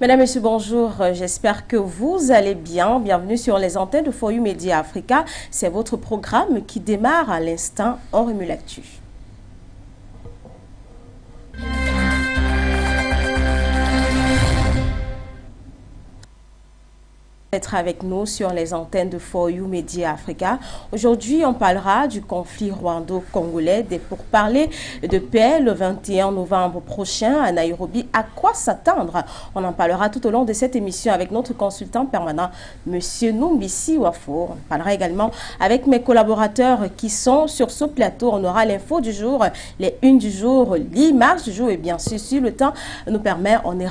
Mesdames, Messieurs, bonjour. J'espère que vous allez bien. Bienvenue sur les antennes de For You Media Africa. C'est votre programme qui démarre à l'instant. On remue l'actu. Être avec nous sur les antennes de For You Media Africa. Aujourd'hui, on parlera du conflit rwando-congolais pour parler de paix le 21 novembre prochain à Nairobi. À quoi s'attendre? On en parlera tout au long de cette émission avec notre consultant permanent, Monsieur Numbisi Wafo. On parlera également avec mes collaborateurs qui sont sur ce plateau. On aura l'info du jour, les unes du jour, l'image du jour et bien sûr, si le temps nous permet, on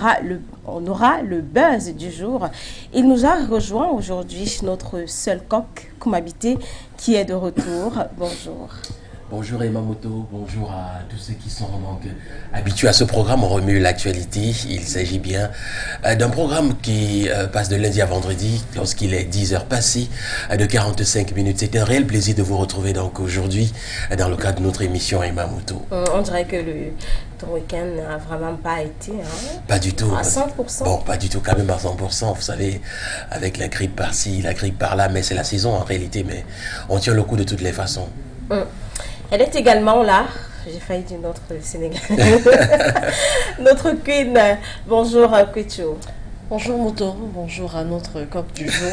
aura le buzz du jour. Il nous a rejoint aujourd'hui notre seul coq Kumabité qui est de retour. Bonjour. Bonjour Emamoto, bonjour à tous ceux qui sont donc habitués à ce programme. On remue l'actualité. Il s'agit bien d'un programme qui passe de lundi à vendredi lorsqu'il est 10 heures passées de 45 minutes. C'est un réel plaisir de vous retrouver donc aujourd'hui dans le cadre de notre émission Emamoto. On dirait que ton week-end n'a vraiment pas été pas du tout. À 100%. Bon, pas du tout quand même à 100%. Vous savez, avec la grippe par-ci, la grippe par-là, mais c'est la saison en réalité. Mais on tient le coup de toutes les façons. Elle est également là. J'ai failli dire notre Sénégal. Notre queen. Bonjour, Kwecho. Bonjour Moto, bonjour à notre coq du jour.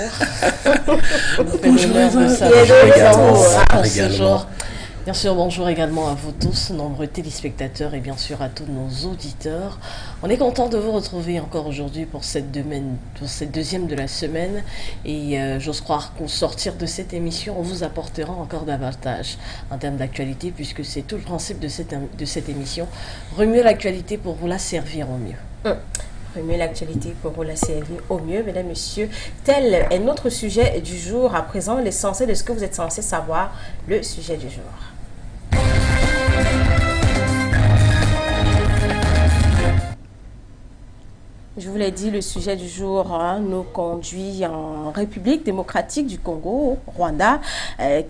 Bonjour également. Bien sûr, bonjour également à vous tous, nombreux téléspectateurs et bien sûr à tous nos auditeurs. On est content de vous retrouver encore aujourd'hui pour cette deuxième de la semaine et j'ose croire qu'au sortir de cette émission, on vous apportera encore davantage en termes d'actualité puisque c'est tout le principe de cette émission. Remuer l'actualité pour vous la servir au mieux. Remuer l'actualité pour vous la servir au mieux, mesdames, messieurs. Tel est notre sujet du jour. À présent, l'essentiel de ce que vous êtes censés savoir, le sujet du jour. Je vous l'ai dit, le sujet du jour nous conduit en République démocratique du Congo, Rwanda,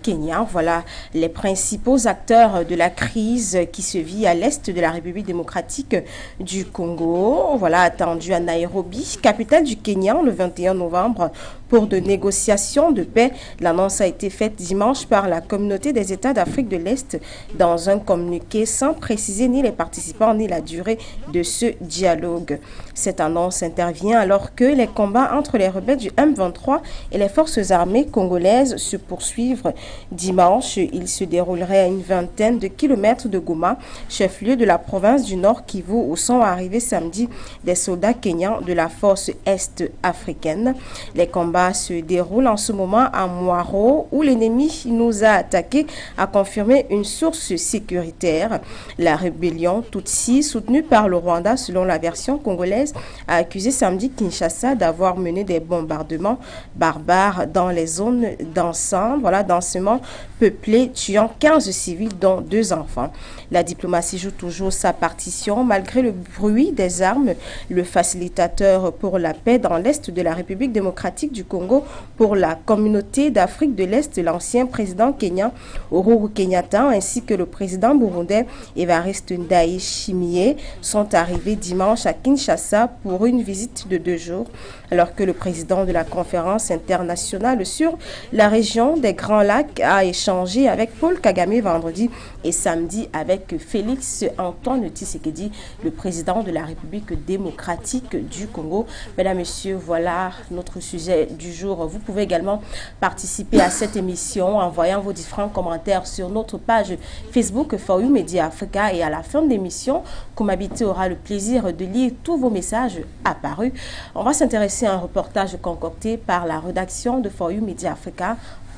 Kenya. Voilà les principaux acteurs de la crise qui se vit à l'est de la République démocratique du Congo. Voilà, attendu à Nairobi, capitale du Kenya, le 21 novembre, pour de négociations de paix. L'annonce a été faite dimanche par la communauté des États d'Afrique de l'Est dans un communiqué sans préciser ni les participants ni la durée de ce dialogue. Cette annonce intervient alors que les combats entre les rebelles du M23 et les forces armées congolaises se poursuivent. Dimanche, il se déroulerait à une vingtaine de kilomètres de Goma, chef-lieu de la province du Nord Kivu, où sont arrivés samedi des soldats kenyans de la force est-africaine. Les combats se déroulent en ce moment à Mwaro, où l'ennemi nous a attaqués, a confirmé une source sécuritaire. La rébellion Tutsi, soutenue par le Rwanda selon la version congolaise, a accusé samedi Kinshasa d'avoir mené des bombardements barbares dans les zones densément peuplées, tuant 15 civils dont 2 enfants. La diplomatie joue toujours sa partition malgré le bruit des armes. Le facilitateur pour la paix dans l'est de la République démocratique du Congo pour la communauté d'Afrique de l'Est, l'ancien président kenyan Uhuru Kenyatta ainsi que le président burundais Evariste Ndayishimiye sont arrivés dimanche à Kinshasa pour une visite de 2 jours, alors que le président de la conférence internationale sur la région des Grands Lacs a échangé avec Paul Kagame vendredi et samedi avec Félix Antoine Tshisekedi, le président de la République démocratique du Congo. Mesdames, Messieurs, voilà notre sujet du jour. Vous pouvez également participer à cette émission en envoyant vos différents commentaires sur notre page Facebook For You Media Africa et à la fin de l'émission, Kumabité aura le plaisir de lire tous vos messages apparus. On va s'intéresser à un reportage concocté par la rédaction de For You Media Africa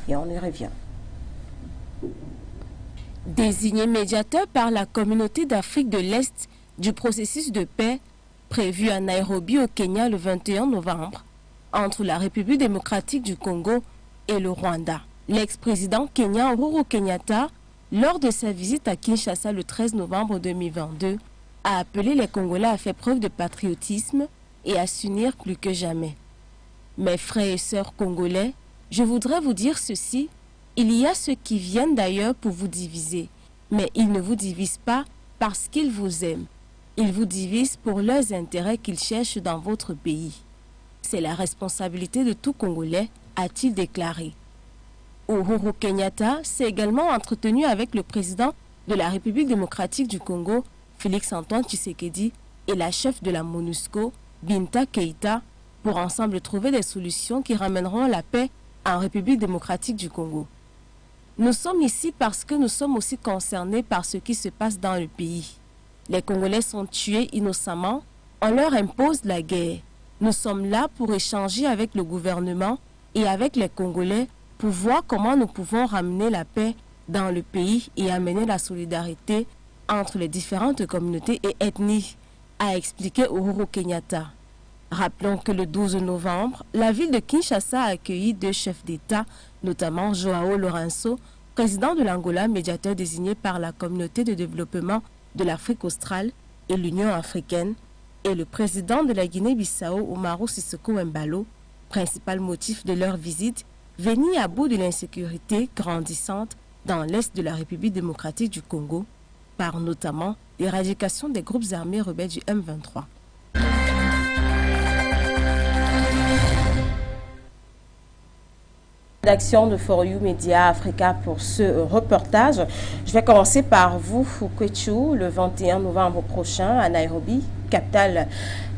et on y revient. Désigné médiateur par la communauté d'Afrique de l'Est du processus de paix prévu à Nairobi au Kenya le 21 novembre entre la République démocratique du Congo et le Rwanda. L'ex-président kenyan Uhuru Kenyatta, lors de sa visite à Kinshasa le 13 novembre 2022, a appelé les Congolais à faire preuve de patriotisme et à s'unir plus que jamais. Mes frères et sœurs congolais, je voudrais vous dire ceci. Il y a ceux qui viennent d'ailleurs pour vous diviser, mais ils ne vous divisent pas parce qu'ils vous aiment. Ils vous divisent pour leurs intérêts qu'ils cherchent dans votre pays. C'est la responsabilité de tout Congolais, a-t-il déclaré. Uhuru Kenyatta s'est également entretenu avec le président de la République démocratique du Congo, Félix-Antoine Tshisekedi, et la chef de la MONUSCO, Binta Keïta, pour ensemble trouver des solutions qui ramèneront la paix en République démocratique du Congo. Nous sommes ici parce que nous sommes aussi concernés par ce qui se passe dans le pays. Les Congolais sont tués innocemment, on leur impose la guerre. Nous sommes là pour échanger avec le gouvernement et avec les Congolais pour voir comment nous pouvons ramener la paix dans le pays et amener la solidarité entre les différentes communautés et ethnies, a expliqué Uhuru Kenyatta. Rappelons que le 12 novembre, la ville de Kinshasa a accueilli 2 chefs d'État, notamment Joao Lourenço, président de l'Angola, médiateur désigné par la communauté de développement de l'Afrique australe et l'Union africaine, et le président de la Guinée-Bissau, Umaru Sissoco Embalo, principal motif de leur visite, venir à bout de l'insécurité grandissante dans l'est de la République démocratique du Congo, par notamment l'éradication des groupes armés rebelles du M23. Rédaction de For You Media Africa pour ce reportage. Je vais commencer par vous, Fouquetchou, le 21 novembre prochain à Nairobi, capitale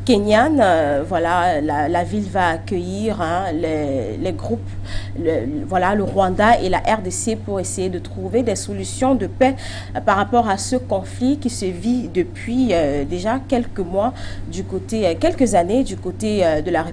kenyane. Voilà, la ville va accueillir les groupes, le Rwanda et la RDC pour essayer de trouver des solutions de paix par rapport à ce conflit qui se vit depuis déjà quelques mois quelques années du côté de la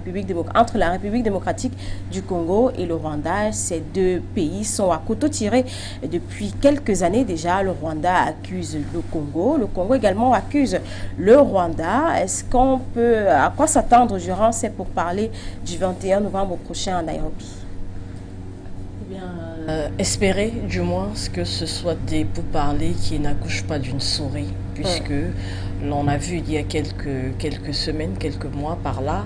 entre la République démocratique du Congo et le Rwanda. Ces 2 pays sont à couteau tiré depuis quelques années déjà. Le Rwanda accuse le Congo également accuse le Rwanda. Est-ce qu'on peut à quoi s'attendre durant ces pourparlers du 21 novembre prochain à Nairobi? Eh bien, espérer du moins que ce soit des pourparlers qui n'accouchent pas d'une souris, puisque l'on a vu il y a quelques semaines, quelques mois par là,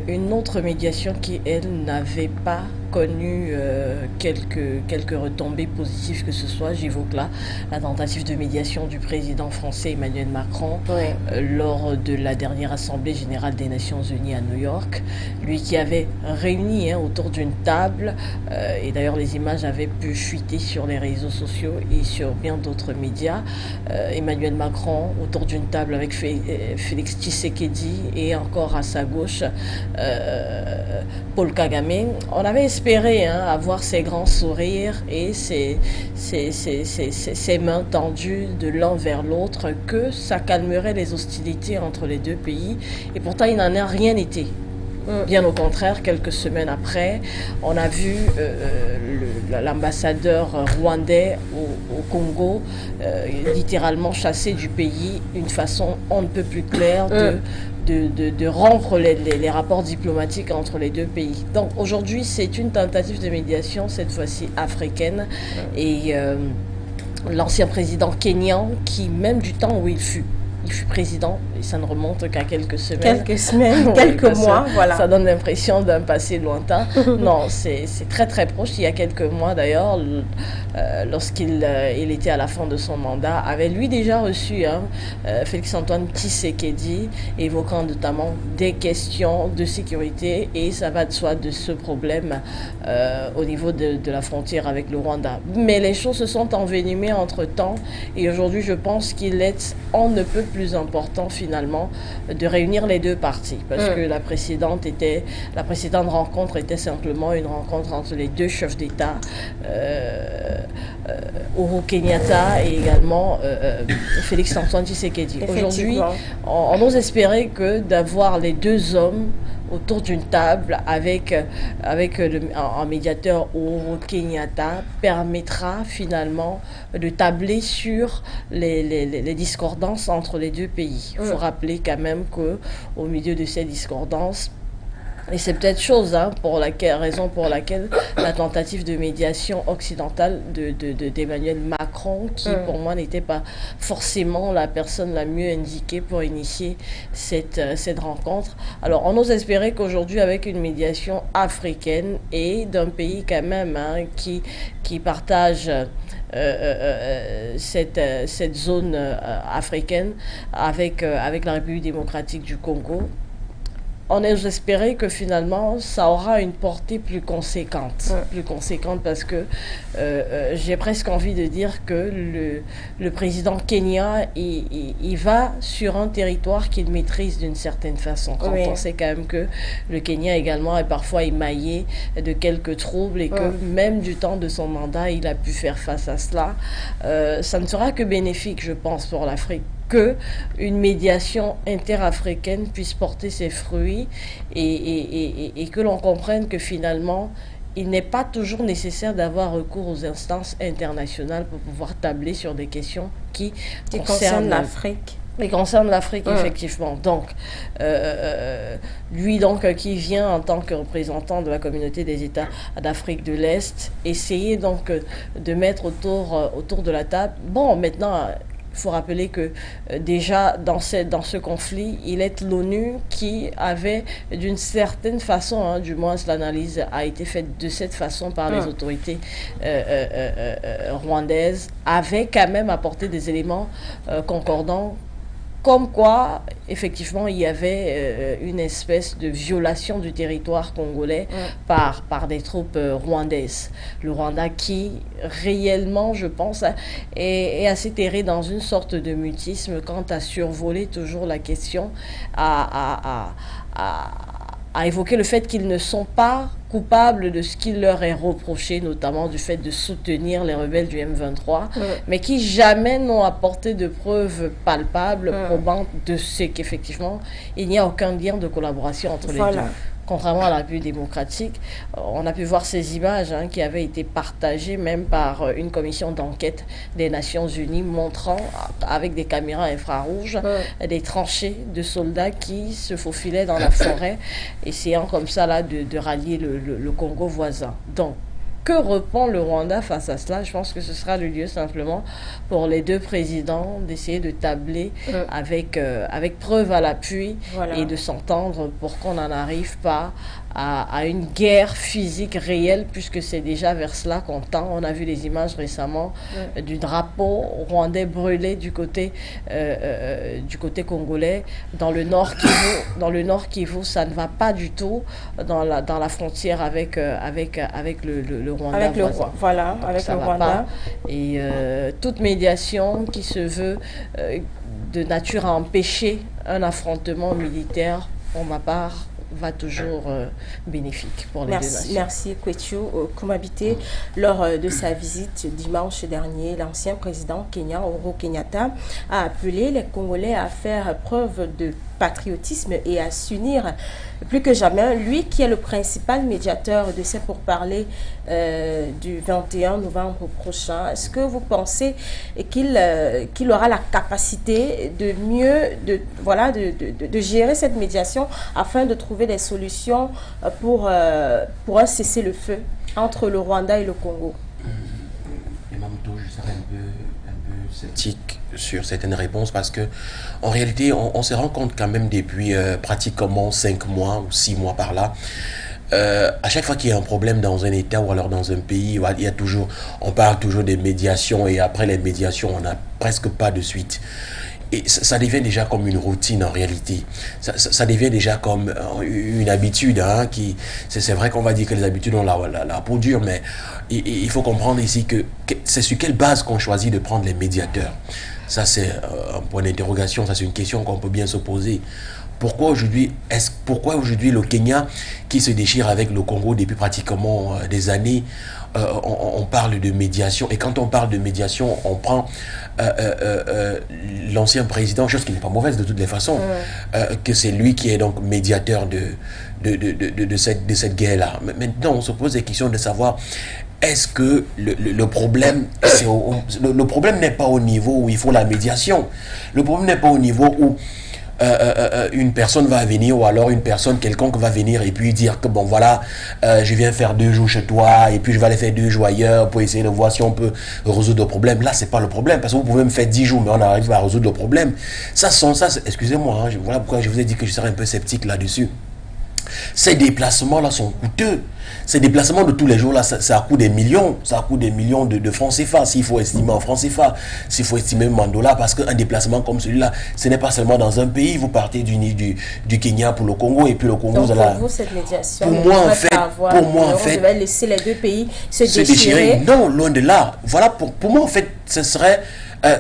une autre médiation qui, elle, n'avait pas connu quelques retombées positives que ce soit. J'évoque là la tentative de médiation du président français Emmanuel Macron lors de la dernière Assemblée générale des Nations Unies à New York. Lui qui avait réuni autour d'une table, et d'ailleurs les images avaient pu fuiter sur les réseaux sociaux et sur bien d'autres médias, Emmanuel Macron autour d'une table avec Félix Tshisekedi et encore à sa gauche Paul Kagame. On avait espéré avoir ces grands sourires et ces mains tendues de l'un vers l'autre, que ça calmerait les hostilités entre les 2 pays. Et pourtant, il n'en a rien été. Bien au contraire, quelques semaines après, on a vu l'ambassadeur rwandais au Congo littéralement chassé du pays, une façon on ne peut plus claire de rompre les rapports diplomatiques entre les 2 pays. Donc aujourd'hui, c'est une tentative de médiation, cette fois-ci africaine, et l'ancien président kényan, qui même du temps où il fut président, et ça ne remonte qu'à quelques semaines. Quelques mois, voilà. Ça donne l'impression d'un passé lointain. Non, c'est très très proche. Il y a quelques mois d'ailleurs, lorsqu'il était à la fin de son mandat, avait lui déjà reçu Félix-Antoine Tshisekedi, évoquant notamment des questions de sécurité, et ça va de soi de ce problème au niveau de la frontière avec le Rwanda. Mais les choses se sont envenimées entre-temps, et aujourd'hui je pense qu'il est on ne peut plus important finalement de réunir les 2 parties, parce que la précédente rencontre était simplement une rencontre entre les 2 chefs d'État, Uhuru Kenyatta et également Félix-Antoine Tshisekedi. Aujourd'hui, on ose espérer que d'avoir les 2 hommes autour d'une table avec un médiateur Uhuru Kenyatta permettra finalement de tabler sur les discordances entre les 2 pays. Il faut rappeler quand même qu'au milieu de ces discordances, et c'est peut-être raison pour laquelle la tentative de médiation occidentale d'Emmanuel Macron, qui pour moi n'était pas forcément la personne la mieux indiquée pour initier cette rencontre. Alors on ose espérer qu'aujourd'hui, avec une médiation africaine et d'un pays quand même qui partage cette zone africaine avec la République démocratique du Congo, on espérait que finalement ça aura une portée plus conséquente, parce que j'ai presque envie de dire que le président kenyan il va sur un territoire qu'il maîtrise d'une certaine façon. Quand on sait quand même que le Kenya également est parfois émaillé de quelques troubles et que même du temps de son mandat il a pu faire face à cela, ça ne sera que bénéfique, je pense, pour l'Afrique, que une médiation interafricaine puisse porter ses fruits et que l'on comprenne que finalement, il n'est pas toujours nécessaire d'avoir recours aux instances internationales pour pouvoir tabler sur des questions qui concernent l'Afrique. Et concerne l'Afrique, effectivement. Donc, lui, qui vient en tant que représentant de la communauté des États d'Afrique de l'Est, essayer donc de mettre autour de la table. Bon, maintenant, il faut rappeler que déjà dans ce conflit, il est l'ONU qui avait d'une certaine façon, du moins l'analyse a été faite de cette façon par les autorités rwandaises, avait quand même apporté des éléments concordants, comme quoi, effectivement, il y avait une espèce de violation du territoire congolais par des troupes rwandaises. Le Rwanda qui, réellement, je pense, est assez terré dans une sorte de mutisme quant à survoler toujours la question, à évoquer le fait qu'ils ne sont pas coupables de ce qui leur est reproché, notamment du fait de soutenir les rebelles du M23, mais qui jamais n'ont apporté de preuves palpables probantes de ce qu'effectivement, il n'y a aucun lien de collaboration entre les deux. Contrairement à la République démocratique, on a pu voir ces images qui avaient été partagées même par une commission d'enquête des Nations Unies montrant avec des caméras infrarouges des tranchées de soldats qui se faufilaient dans la forêt, essayant comme ça là, de rallier le Congo voisin. Donc, que répond le Rwanda face à cela? Je pense que ce sera le lieu simplement pour les deux présidents d'essayer de tabler avec preuve à l'appui et de s'entendre pour qu'on n'en arrive pas à une guerre physique réelle, puisque c'est déjà vers cela qu'on tend. On a vu les images récemment du drapeau rwandais brûlé du côté congolais. Dans le Nord Kivu, ça ne va pas du tout dans la frontière avec le Rwanda. Avec le Rwanda. Pas. Et toute médiation qui se veut de nature à empêcher un affrontement militaire, pour ma part, va toujours bénéfique pour les deux nations. Merci Kwetu Kumabite. Lors de sa visite dimanche dernier, l'ancien président kenyan Uhuru Kenyatta a appelé les Congolais à faire preuve de patriotisme et à s'unir plus que jamais. Lui qui est le principal médiateur de ces pourparlers du 21 novembre prochain, est-ce que vous pensez qu'il aura la capacité de de gérer cette médiation afin de trouver des solutions pour un cessez-le-feu entre le Rwanda et le Congo? Je serais un peu sceptique sur certaines réponses parce que en réalité on se rend compte quand même depuis pratiquement 5 mois ou 6 mois par là, à chaque fois qu'il y a un problème dans un État ou alors dans un pays, on parle toujours des médiations et après les médiations on n'a presque pas de suite. Et ça devient déjà comme une routine en réalité. Ça devient déjà comme une habitude. C'est vrai qu'on va dire que les habitudes ont la peau dure, mais il faut comprendre ici que c'est sur quelle base qu'on choisit de prendre les médiateurs. Ça, c'est un point d'interrogation, ça c'est une question qu'on peut bien se poser. Pourquoi aujourd'hui le Kenya, qui se déchire avec le Congo depuis pratiquement des années, on parle de médiation, et quand on parle de médiation, on prend l'ancien président, chose qui n'est pas mauvaise de toutes les façons, que c'est lui qui est donc médiateur de cette guerre-là. Maintenant, on se pose des questions de savoir, est-ce que le problème n'est pas au niveau où il faut la médiation? Le problème n'est pas au niveau où une personne va venir, ou alors quelconque va venir et puis dire que bon voilà, je viens faire 2 jours chez toi et puis je vais aller faire 2 jours ailleurs pour essayer de voir si on peut résoudre le problème. Là c'est pas le problème, parce que vous pouvez me faire 10 jours mais on arrive à résoudre le problème. Excusez-moi, voilà pourquoi je vous ai dit que je serais un peu sceptique là-dessus. ces déplacements-là sont coûteux. Ces déplacements de tous les jours-là, ça coûte des millions. Ça coûte des millions de francs CFA, s'il faut estimer en francs CFA, s'il faut estimer même en dollars, parce qu'un déplacement comme celui-là, ce n'est pas seulement dans un pays. Vous partez du Kenya pour le Congo, et puis le Congo... Donc pour vous, cette médiation, pour moi, en fait, on devait laisser les deux pays se déchirer. Non, loin de là. Voilà, pour moi, en fait, ce serait...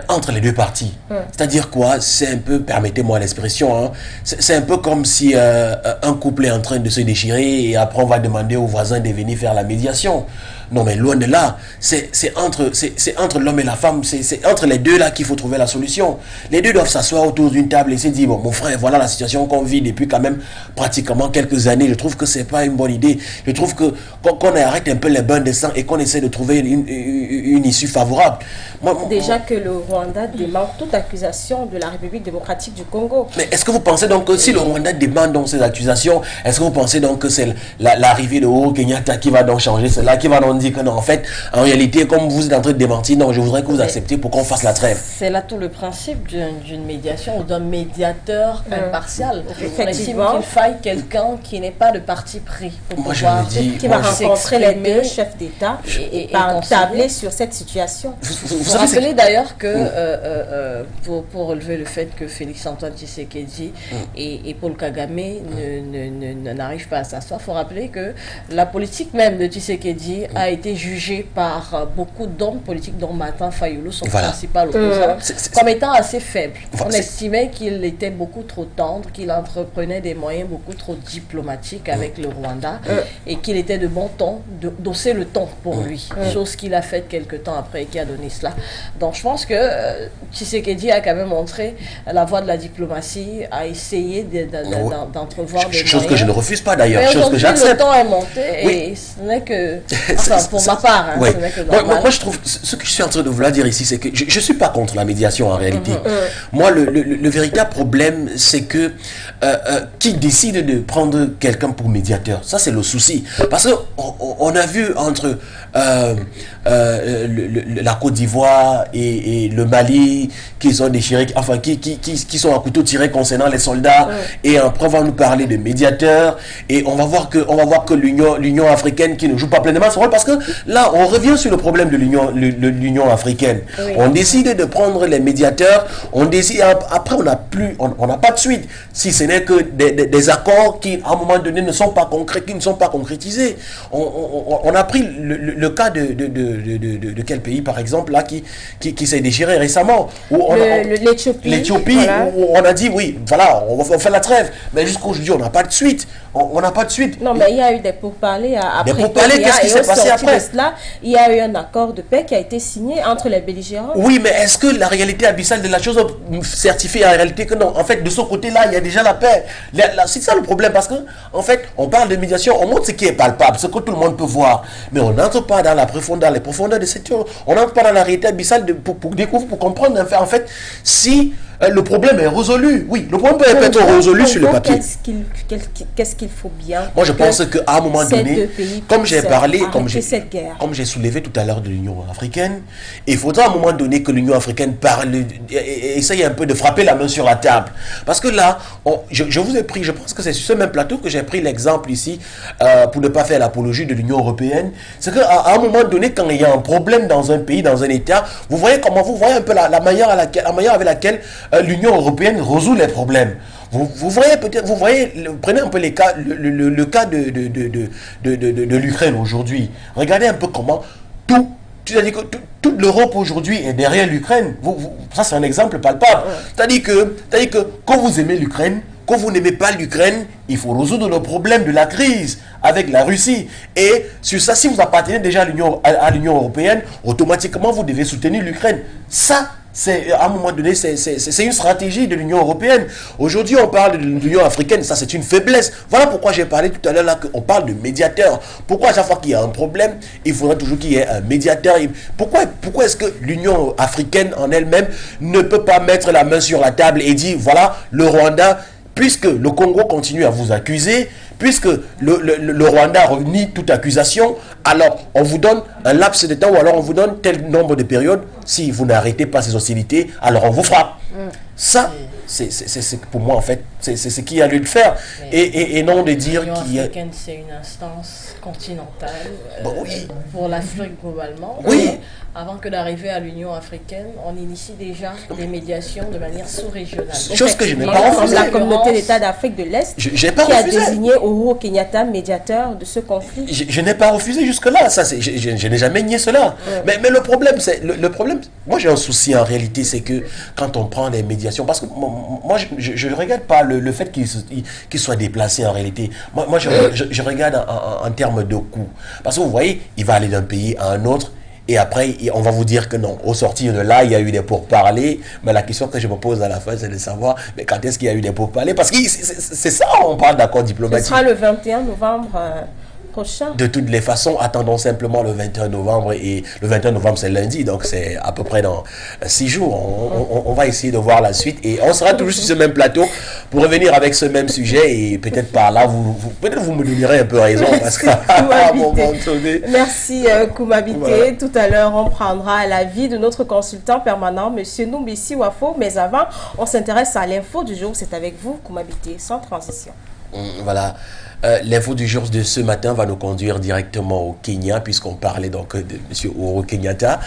entre les deux parties. C'est-à-dire quoi? C'est un peu, permettez-moi l'expression, hein, c'est un peu comme si un couple est en train de se déchirer et après on va demander aux voisins de venir faire la médiation. Non, mais loin de là, c'est entre l'homme et la femme, c'est entre les deux là qu'il faut trouver la solution. Les deux doivent s'asseoir autour d'une table et se dire, bon, mon frère, voilà la situation qu'on vit depuis quand même pratiquement quelques années. Je trouve que c'est pas une bonne idée. Je trouve que qu'on arrête un peu les bains de sang et qu'on essaie de trouver une issue favorable. Déjà que le Rwanda demande toute accusation de la République démocratique du Congo. Mais est-ce que vous pensez donc que si le Rwanda demande donc ces accusations, est-ce que vous pensez donc que c'est l'arrivée de Uhuru Kenyatta qui va donc changer cela, qui va donc dire que non, en fait, en réalité, comme vous êtes en train de démentir, non, je voudrais que vous acceptiez pour qu'on fasse la trêve. C'est là tout le principe d'une médiation ou d'un médiateur impartial. On estime qu'il faille quelqu'un qui n'est pas de parti pris pour pouvoir, qui va rencontrer les deux chefs d'État et tabler sur cette situation. Vous rappelez d'ailleurs que pour relever le fait que Félix-Antoine Tshisekedi et Paul Kagame n'arrivent pas à s'asseoir, il faut rappeler que la politique même de Tshisekedi a été jugée par beaucoup d'hommes politiques, dont Martin Fayulu, son principal opposant, comme étant assez faible. On estimait qu'il était beaucoup trop tendre, qu'il entreprenait des moyens beaucoup trop diplomatiques avec le Rwanda et qu'il était de bon ton d'osser le ton pour lui, chose qu'il a faite quelque temps après et qui a donné cela. Donc je pense que Tshisekedi a quand même montré la voie de la diplomatie, a essayé d'entrevoir des chose moyens. Que je ne refuse pas d'ailleurs, chose que j'accepte. Le temps est monté et ce n'est que, enfin pour ma part, ce n'est que normal. Moi je trouve, ce que je suis en train de vouloir dire ici, c'est que je ne suis pas contre la médiation en réalité. Moi le véritable problème, c'est que qui décide de prendre quelqu'un pour médiateur, ça c'est le souci. Parce qu'on a vu entre la Côte d'Ivoire et le Mali qui sont déchirés, enfin qui sont à couteau tiré concernant les soldats, et après on va nous parler de médiateurs, et on va voir que l'Union africaine qui ne joue pas pleinement son rôle, parce que là on revient sur le problème de l'Union africaine. On décide de prendre les médiateurs, on décide, après on n'a pas de suite, si ce n'est que des accords qui à un moment donné ne sont pas concrétisés. On a pris le cas de quel pays par exemple là qui s'est déchiré récemment, l'Éthiopie, voilà. Où on a dit oui, voilà, on fait la trêve, mais jusqu'à aujourd'hui on n'a pas de suite. On n'a pas de suite. Non, mais il y a eu des pourparlers après. Des pourparlers, qu'est-ce qui s'est passé après cela, il y a eu un accord de paix qui a été signé entre les belligérants. Oui, mais est-ce que la réalité abyssale de la chose certifie en réalité que non? En fait, de ce côté-là, il y a déjà la paix. C'est ça le problème, parce que en fait, on parle de médiation, on montre ce qui est palpable, ce que tout le monde peut voir, mais on n'entre pas dans les profondeurs de cette chose. On n'entre pas dans la réalité abyssale pour découvrir, pour comprendre en fait si le problème est résolu. Oui, le problème peut être résolu sur le papier. Qu'est-ce qu'il faut bien? Moi, je pense qu'à un moment donné, comme j'ai parlé, comme j'ai soulevé tout à l'heure de l'Union africaine, il faudra à un moment donné que l'Union africaine essaye un peu de frapper la main sur la table. Parce que là, je vous ai pris, je pense que c'est sur ce même plateau que j'ai pris l'exemple ici, pour ne pas faire l'apologie de l'Union européenne. C'est qu'à un moment donné, quand il y a un problème dans un pays, dans un État, vous voyez un peu la manière avec laquelle l'Union européenne résout les problèmes. Vous voyez peut-être, prenez un peu le cas de l'Ukraine aujourd'hui. Regardez un peu comment c'est-à-dire que toute l'Europe aujourd'hui est derrière l'Ukraine. Ça c'est un exemple palpable. C'est-à-dire que quand vous aimez l'Ukraine, quand vous n'aimez pas l'Ukraine, il faut résoudre le problème de la crise avec la Russie. Et sur ça, si vous appartenez déjà à l'Union européenne, automatiquement vous devez soutenir l'Ukraine. Ça, à un moment donné, c'est une stratégie de l'Union européenne. Aujourd'hui, on parle de l'Union africaine, ça c'est une faiblesse. Voilà pourquoi j'ai parlé tout à l'heure là qu'on parle de médiateur. Pourquoi à chaque fois qu'il y a un problème, il faudra toujours qu'il y ait un médiateur. Pourquoi est-ce que l'Union africaine en elle-même ne peut pas mettre la main sur la table et dire, voilà, le Rwanda, puisque le Congo continue à vous accuser, puisque le Rwanda nie toute accusation, alors on vous donne un laps de temps ou alors on vous donne tel nombre de périodes. Si vous n'arrêtez pas ces hostilités, alors on vous frappe. Ça, c'est pour moi en fait, c'est ce qu'il y a lieu de faire et non de dire qu'il y a... C'est une instance continentale oui. Pour l'Afrique globalement. Oui. Avant que d'arriver à l'Union africaine, on initie déjà des médiations de manière sous-régionale. Chose que je n'ai pas refusée. La communauté d'État d'Afrique de l'Est qui a désigné Uhuru Kenyatta médiateur de ce conflit. Je n'ai pas refusé jusque-là. Je n'ai jamais nié cela. Ouais. Mais le problème, le problème, moi j'ai un souci en réalité, c'est que quand on prend les médiations, parce que moi je ne regarde pas le fait qu'il soit déplacé en réalité. Moi je regarde en termes de coût. Parce que vous voyez, il va aller d'un pays à un autre. Et après, on va vous dire que non, au sortir de là, il y a eu des pourparlers. Mais la question que je me pose à la fin, c'est de savoir, mais quand est-ce qu'il y a eu des pourparlers? Parce que c'est ça, on parle d'accord diplomatique. Ce sera le 21 novembre prochain. De toutes les façons, attendons simplement le 21 novembre. Et le 21 novembre, c'est lundi, donc c'est à peu près dans 6 jours. On va essayer de voir la suite. Et on sera toujours sur ce même plateau pour revenir avec ce même sujet. Et peut-être par là, peut-être vous me donnerez un peu raison. Parce qu'à un moment donné... Merci Koumabité. Voilà. Tout à l'heure, on prendra l'avis de notre consultant permanent, M. Numbisi Wafo. Mais avant, on s'intéresse à l'info du jour. C'est avec vous, Koumabité, sans transition. Voilà. L'info du jour de ce matin va nous conduire directement au Kenya, puisqu'on parlait donc de M. Uhuru Kenyatta.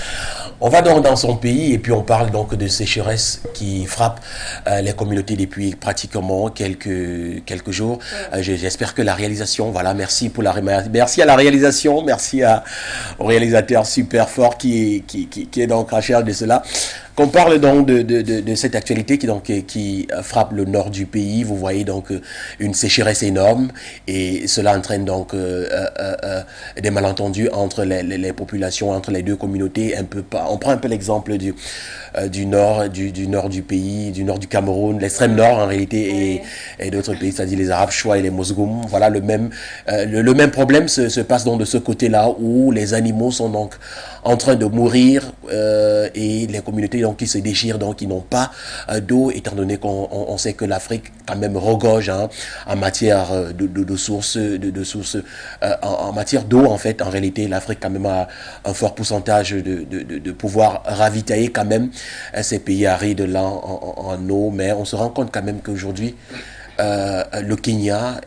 On va donc dans son pays et puis on parle donc de sécheresse qui frappe les communautés depuis pratiquement quelques jours. J'espère que la réalisation, voilà, merci à la réalisation, merci au réalisateur super fort qui est donc en charge de cela. On parle donc de cette actualité qui frappe le nord du pays. Vous voyez donc une sécheresse énorme et cela entraîne donc des malentendus entre les populations, entre les deux communautés. On prend un peu l'exemple du nord du pays, du nord du Cameroun, l'extrême nord en réalité et d'autres pays, c'est-à-dire les Arabes Choua et les Mosgoum. Voilà le même problème se passe donc de ce côté-là où les animaux sont donc en train de mourir et les communautés donc qui se déchirent, donc qui n'ont pas d'eau, étant donné qu'on sait que l'Afrique quand même regorge en matière de sources en matière d'eau. En fait, en réalité, l'Afrique quand même a un fort pourcentage de pouvoir ravitailler quand même ces pays arides là en eau, mais on se rend compte quand même qu'aujourd'hui le Kenya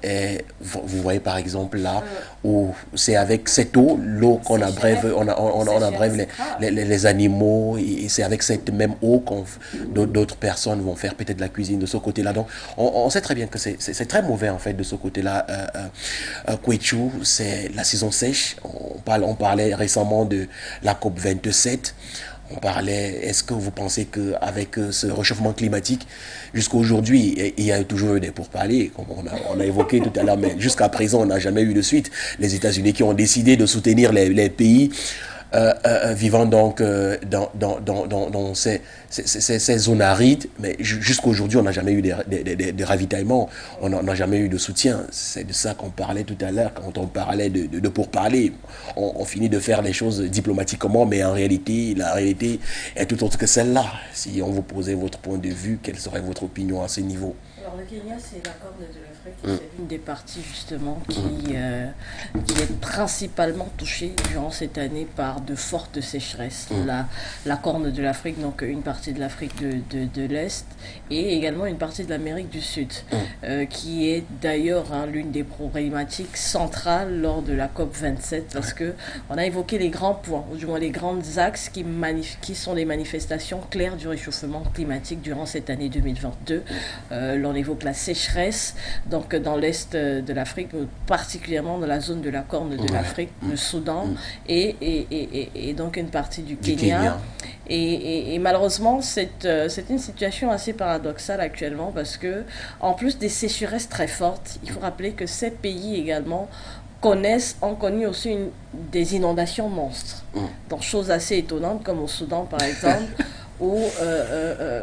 vous voyez par exemple là où c'est avec cette eau, l'eau qu'on abrève, on abrève les animaux, et c'est avec cette même eau d'autres personnes vont faire peut-être de la cuisine de ce côté-là. Donc on sait très bien que c'est très mauvais en fait de ce côté-là. Kwechu, c'est la saison sèche. On parlait récemment de la COP 27. On parlait, est-ce que vous pensez qu'avec ce réchauffement climatique, jusqu'à aujourd'hui, il y a toujours eu des pourparlers, comme on a évoqué tout à l'heure, mais jusqu'à présent, on n'a jamais eu de suite. Les États-Unis qui ont décidé de soutenir les pays vivant donc dans ces zones arides, mais jusqu'à aujourd'hui, on n'a jamais eu des ravitaillements, on n'a jamais eu de soutien. C'est de ça qu'on parlait tout à l'heure, quand on parlait de pourparler. On finit de faire les choses diplomatiquement, mais en réalité, la réalité est tout autre que celle-là. Si on vous posait votre point de vue, quelle serait votre opinion à ce niveau? Alors le Kenya, c'est la Corne de l'Afrique, c'est une des parties justement qui est principalement touchée durant cette année par de fortes sécheresses. La Corne de l'Afrique, donc une partie de l'Afrique de l'Est et également une partie de l'Amérique du Sud, qui est d'ailleurs l'une des problématiques centrales lors de la COP 27, parce que on a évoqué les grands points, ou du moins les grands axes qui sont des manifestations claires du réchauffement climatique durant cette année 2022. On évoque la sécheresse, donc dans l'est de l'Afrique, particulièrement dans la zone de la Corne de l'Afrique, le Soudan et donc une partie du Kenya. Et malheureusement, c'est une situation assez paradoxale actuellement parce que, en plus des sécheresses très fortes, il faut rappeler que ces pays également ont connu aussi des inondations monstres. Donc, chose assez étonnante, comme au Soudan par exemple, où,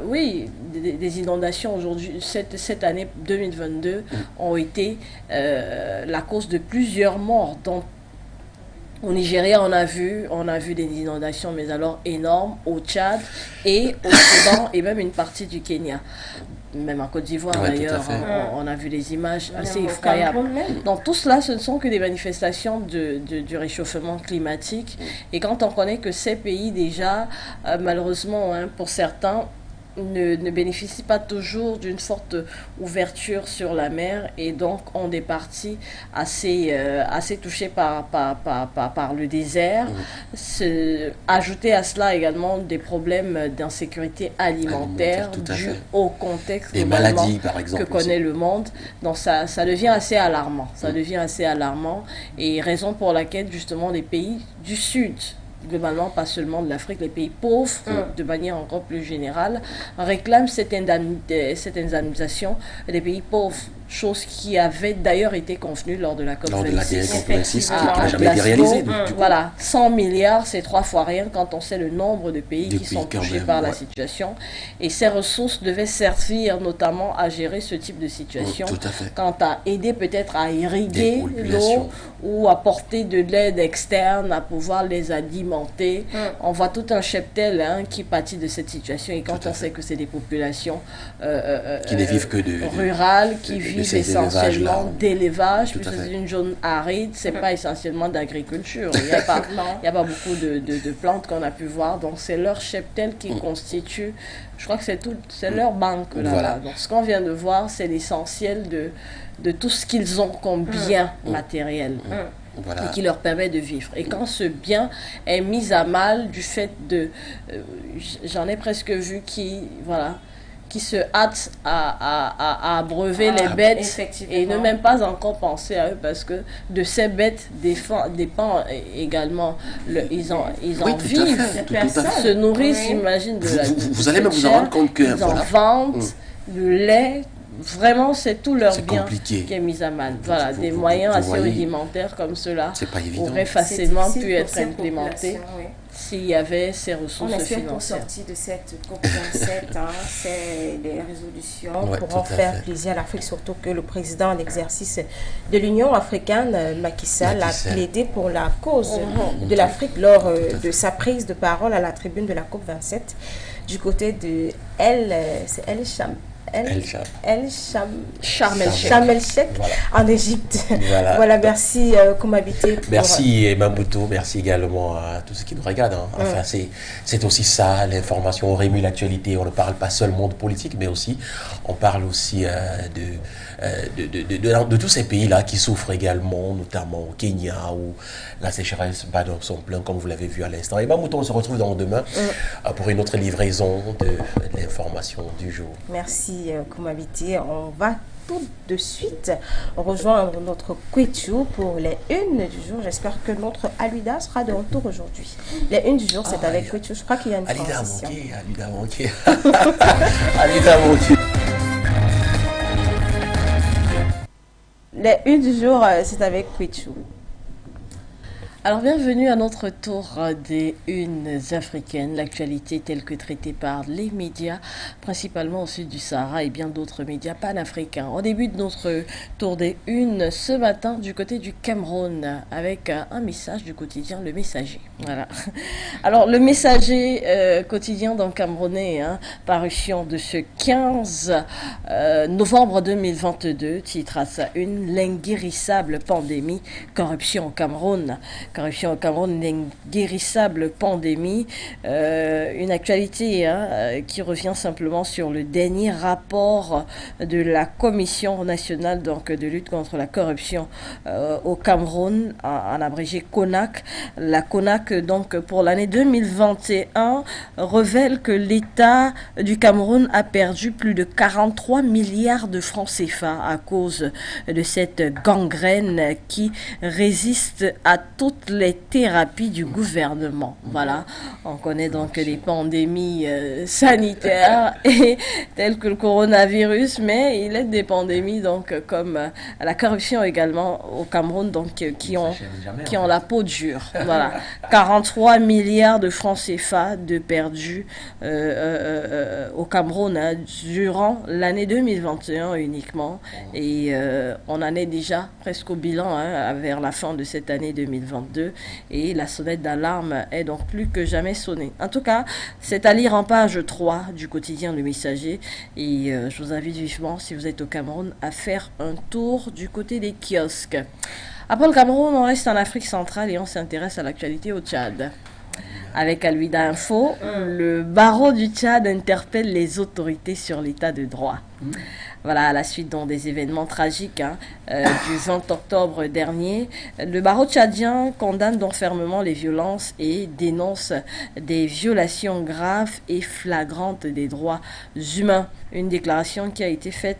oui, des inondations aujourd'hui, cette année 2022, ont été la cause de plusieurs morts. Donc, au Nigeria, on a vu des inondations, mais alors énormes, au Tchad et au Soudan, et même une partie du Kenya. même en Côte d'Ivoire Ouais, d'ailleurs, tout à fait. on a vu des images assez Même au effroyables. Cameroun même. Donc tout cela, ce ne sont que des manifestations du réchauffement climatique. Et quand on connaît que ces pays déjà, malheureusement, hein, pour certains, ne bénéficient pas toujours d'une forte ouverture sur la mer et donc ont des parties assez touchées par le désert. Ajouter à cela également des problèmes d'insécurité alimentaire Tout à dus fait. au contexte Des globalement maladies, par exemple. que connaît le monde. Donc ça devient assez alarmant. Ça devient assez alarmant et raison pour laquelle justement les pays du Sud, globalement pas seulement de l'Afrique, les pays pauvres de manière encore plus générale réclament cette indemnisation des pays pauvres, chose qui avait d'ailleurs été convenue lors de la COP26. Lors de la COP26 qui à n'a jamais été Glasgow. réalisée. Donc, du coup, Voilà, 100 milliards, c'est 3 fois rien quand on sait le nombre de pays Des qui sont pays quand touchés même, par la ouais. situation. Et ces ressources devaient servir notamment à gérer ce type de situation, tout à fait. quant à aider peut-être à Des irriguer populations. l'eau ou apporter de l'aide externe, à pouvoir les alimenter. On voit tout un cheptel qui pâtit de cette situation. Et quand Tout à on fait. sait que c'est des populations Qui ne vivent que de rurales, qui de vivent ces élevages-là. essentiellement d'élevage, Tout à puisque fait. c'est une zone aride, c'est pas essentiellement d'agriculture. Il n'y a pas beaucoup de plantes qu'on a pu voir. Donc c'est leur cheptel qui constitue, je crois que c'est leur banque là. Voilà. Donc ce qu'on vient de voir, c'est l'essentiel de tout ce qu'ils ont comme bien matériel. Voilà. Et qui leur permet de vivre. Et quand ce bien est mis à mal du fait de... j'en ai presque vu qui se hâtent à abreuver les bêtes effectivement. et ne même pas encore penser à eux parce que de ces bêtes dépend également, ils en Oui, tout à vivent, fait. Tout à fait. se nourrissent, Oui. j'imagine, de la Vous allez même vous en rendre compte que, ils en voilà. vendent, le lait, vraiment c'est tout leur C'est bien compliqué. qui est mis à mal. Voilà, vous- des vous- moyens vous assez voyez, rudimentaires comme cela C'est pas évident. auraient C'est facilement difficile pu pour être ces implémentés populations, oui. s'il y avait ces On ressources espère qu'au financières. sorti de cette COP27, c'est des résolutions Ouais, pourront tout à faire fait. plaisir à l'Afrique, surtout que le président en exercice de l'Union africaine, Macky Sall, a Macky Sall. plaidé pour la cause de l'Afrique lors de sa prise de parole à la tribune de la COP27 du côté de c'est El Sham. Sharm el-Sheikh. Sharm el-Sheikh Voilà. en Égypte. Voilà. Voilà, merci Koumabité. pour- Merci Mamoto, merci également à tous ceux qui nous regardent. Enfin, c'est aussi ça, l'information, on rémue l'actualité. On ne parle pas seulement de politique, mais aussi, on parle aussi de tous ces pays-là qui souffrent également, notamment au Kenya, où la sécheresse bat dans son plein, comme vous l'avez vu à l'instant. Et Mamoto, on se retrouve dans demain pour une autre livraison de l'information du jour. Merci Koumabité. On va tout de suite rejoindre notre Kwetu pour les unes du jour. J'espère que notre Alida sera de retour aujourd'hui. Les unes du jour, c'est avec Kwetu. Je crois qu'il y a une Alida a transition. manqué, Alida a manqué. Alida a manqué. Les unes du jour, c'est avec Kwetu. Alors bienvenue à notre tour des unes africaines, l'actualité telle que traitée par les médias, principalement au sud du Sahara et bien d'autres médias panafricains. On débute notre tour des unes ce matin du côté du Cameroun avec un message du quotidien Le Messager. Voilà. Alors le Messager quotidien dans le Camerounais, parution de ce 15 novembre 2022, titre à sa une, l'inguérissable pandémie, corruption au Cameroun. Corruption au Cameroun, l'inguérissable pandémie, une actualité qui revient simplement sur le dernier rapport de la Commission nationale de lutte contre la corruption au Cameroun, en abrégé CONAC. La CONAC, donc, pour l'année 2021, révèle que l'État du Cameroun a perdu plus de 43 milliards de francs CFA à cause de cette gangrène qui résiste à toutes les thérapies du gouvernement. Voilà, on connaît donc les pandémies sanitaires telles que le coronavirus, mais il est des pandémies donc comme la corruption également au Cameroun, donc qui ont la peau dure. Voilà, 43 milliards de francs CFA de perdus au Cameroun durant l'année 2021 uniquement, et on en est déjà presque au bilan vers la fin de cette année 2022. 2022 et la sonnette d'alarme est donc plus que jamais sonnée. En tout cas, c'est à lire en page 3 du quotidien Le Messager et je vous invite vivement, si vous êtes au Cameroun, à faire un tour du côté des kiosques. Après le Cameroun, on reste en Afrique centrale et on s'intéresse à l'actualité au Tchad. Avec Aluida Info, le barreau du Tchad interpelle les autorités sur l'état de droit. Voilà, à la suite donc des événements tragiques du 20 octobre dernier, le barreau tchadien condamne donc fermement les violences et dénonce des violations graves et flagrantes des droits humains. Une déclaration qui a été faite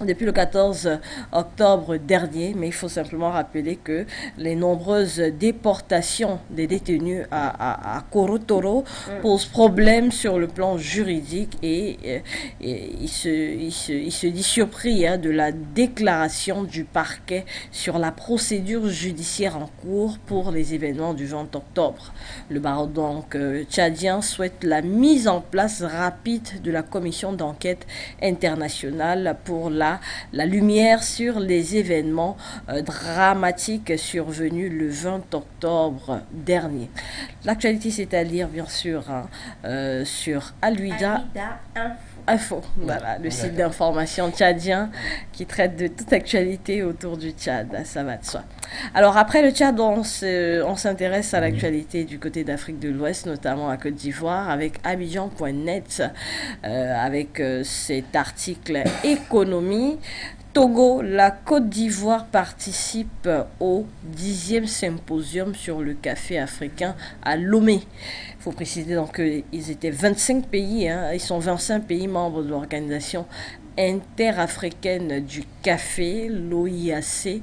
depuis le 14 octobre dernier, mais il faut simplement rappeler que les nombreuses déportations des détenus à Korotoro posent problème sur le plan juridique et il se dit surpris de la déclaration du parquet sur la procédure judiciaire en cours pour les événements du 20 octobre. Le barreau donc tchadien souhaite la mise en place rapide de la commission d'enquête internationale pour la lumière sur les événements dramatiques survenus le 20 octobre dernier. L'actualité, c'est à lire, bien sûr, sur Aluida Info. Voilà, le site d'information tchadien qui traite de toute actualité autour du Tchad. Ça va de soi. Alors, après le Tchad, on s'intéresse à l'actualité du côté d'Afrique de l'Ouest, notamment à Côte d'Ivoire, avec Abidjan.net, avec cet article économie. Togo, la Côte d'Ivoire participe au 10e symposium sur le café africain à Lomé. Il faut préciser donc qu'ils étaient 25 pays, ils sont 25 pays membres de l'organisation interafricaine du café, l'OIAC,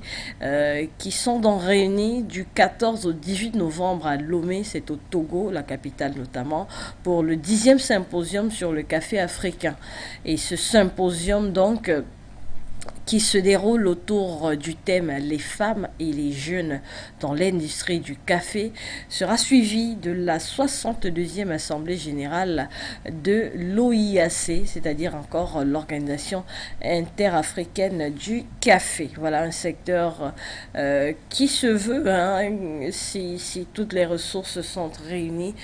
qui sont donc réunis du 14 au 18 novembre à Lomé, c'est au Togo, la capitale notamment, pour le 10e symposium sur le café africain. Et ce symposium donc qui se déroule autour du thème les femmes et les jeunes dans l'industrie du café sera suivi de la 62e Assemblée générale de l'OIAC, c'est-à-dire encore l'Organisation interafricaine du café. Voilà un secteur qui se veut, si toutes les ressources sont réunies,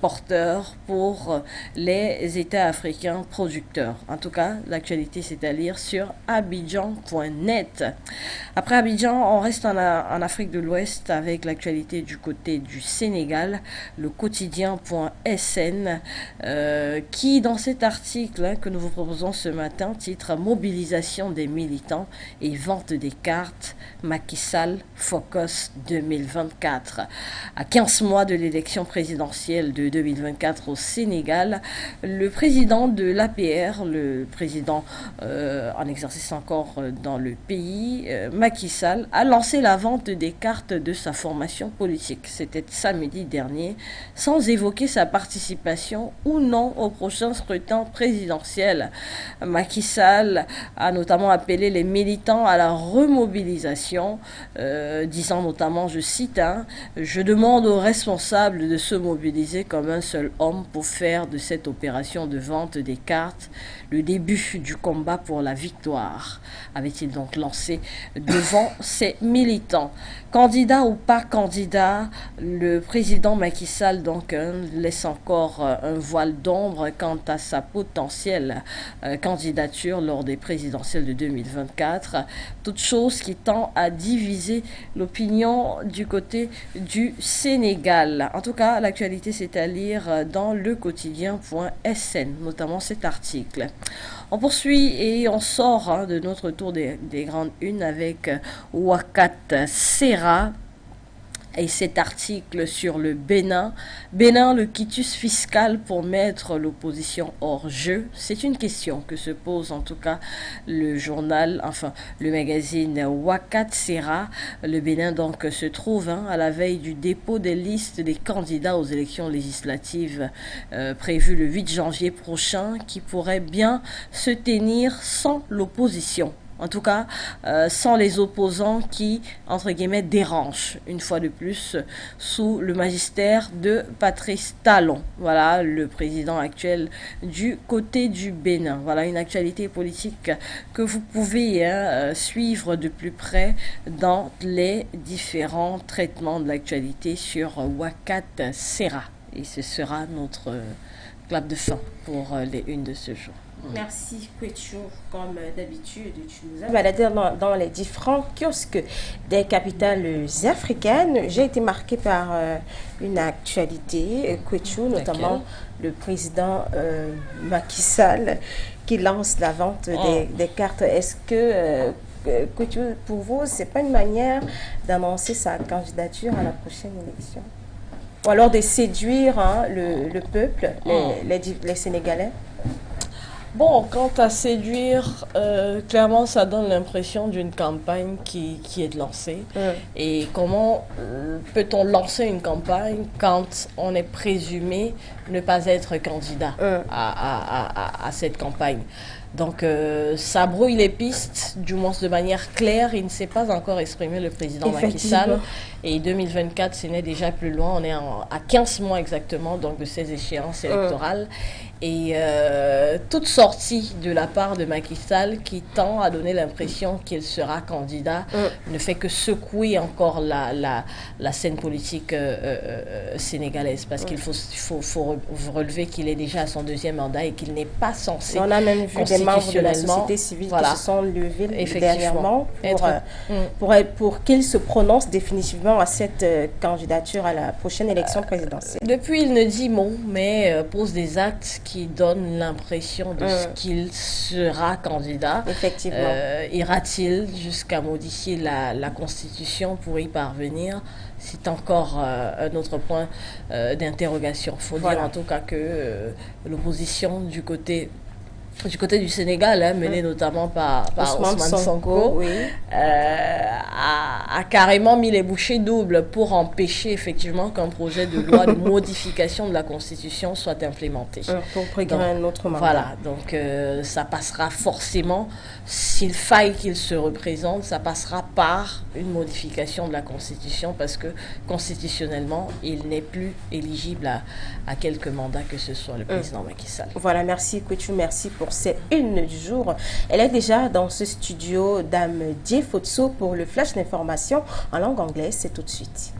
porteur pour les États africains producteurs. En tout cas, l'actualité, c'est à lire sur Abidjan.net. Après Abidjan, on reste en Afrique de l'Ouest avec l'actualité du côté du Sénégal, le quotidien.sn, qui, dans cet article que nous vous proposons ce matin, titre Mobilisation des militants et vente des cartes, Macky Sall, Focus 2024. À 15 mois de l'élection présidentielle de 2024 au Sénégal, le président de l'APR, le président en exercice encore dans le pays, Macky Sall, a lancé la vente des cartes de sa formation politique. C'était samedi dernier, sans évoquer sa participation ou non au prochain scrutin présidentiel. Macky Sall a notamment appelé les militants à la remobilisation, disant notamment, je cite, je demande aux responsables de se mobiliser comme un seul homme pour faire de cette opération de vente des cartes le début du combat pour la victoire, avait-il donc lancé devant ses militants. Candidat ou pas candidat, le président Macky Sall donc laisse encore un voile d'ombre quant à sa potentielle candidature lors des présidentielles de 2024, toute chose qui tend à diviser l'opinion du côté du Sénégal. En tout cas, l'actualité, c'est à lire dans le quotidien.sn, notamment cet article. On poursuit et on sort de notre tour des grandes unes avec Wakat Serra et cet article sur le Bénin. Bénin, le quitus fiscal pour mettre l'opposition hors jeu. C'est une question que se pose en tout cas le journal, enfin le magazine Wakat Serra. Le Bénin donc se trouve à la veille du dépôt des listes des candidats aux élections législatives prévues le 8 janvier prochain, qui pourraient bien se tenir sans l'opposition. En tout cas, sans les opposants qui, entre guillemets, dérangent, une fois de plus, sous le magistère de Patrice Talon. Voilà, le président actuel du côté du Bénin. Voilà une actualité politique que vous pouvez suivre de plus près dans les différents traitements de l'actualité sur Wakat Sera. Et ce sera notre clap de fin pour les unes de ce jour. Merci, Kwechu. Comme d'habitude, tu nous as baladé dans les différents kiosques des capitales africaines. J'ai été marquée par une actualité, Kwechu, notamment le président Macky Sall qui lance la vente des cartes. Est-ce que, Kwechu, pour vous, c'est pas une manière d'annoncer sa candidature à la prochaine élection? Ou alors de séduire le peuple, les Sénégalais? Bon, quant à séduire, clairement, ça donne l'impression d'une campagne qui est lancée. Et comment peut-on lancer une campagne quand on est présumé ne pas être candidat à cette campagne? Donc, ça brouille les pistes, du moins de manière claire. Il ne s'est pas encore exprimé, le président Macky Sall. Et 2024, ce n'est déjà plus loin. On est à 15 mois exactement donc, de ces échéances électorales. Et toute sortie de la part de Macky Sall qui tend à donner l'impression qu'il sera candidat ne fait que secouer encore la scène politique sénégalaise. Parce qu'il faut relever qu'il est déjà à son deuxième mandat et qu'il n'est pas censé. On a même vu des membres de la société civile qui se sont levés dernièrement pour qu'ils se prononcent définitivement à cette candidature à la prochaine élection présidentielle. Depuis, il ne dit mot, mais pose des actes qui donnent l'impression de ce qu'il sera candidat. Effectivement. Ira-t-il jusqu'à modifier la Constitution pour y parvenir? C'est encore un autre point d'interrogation. Il faut dire en tout cas que l'opposition du côté du Sénégal, menée notamment par Ousmane Sonko, a carrément mis les bouchées doubles pour empêcher effectivement qu'un projet de loi de modification de la Constitution soit implémenté. Pour préparer un autre mandat. Voilà, donc ça passera forcément, s'il faille qu'il se représente, ça passera par une modification de la Constitution parce que constitutionnellement, il n'est plus éligible à quelque mandat que ce soit, le président Macky Sall. Voilà, merci Kwechu, merci pour cette une du jour. Elle est déjà dans ce studio, Dame Diefotso, pour le flash d'information en langue anglaise. C'est tout de suite.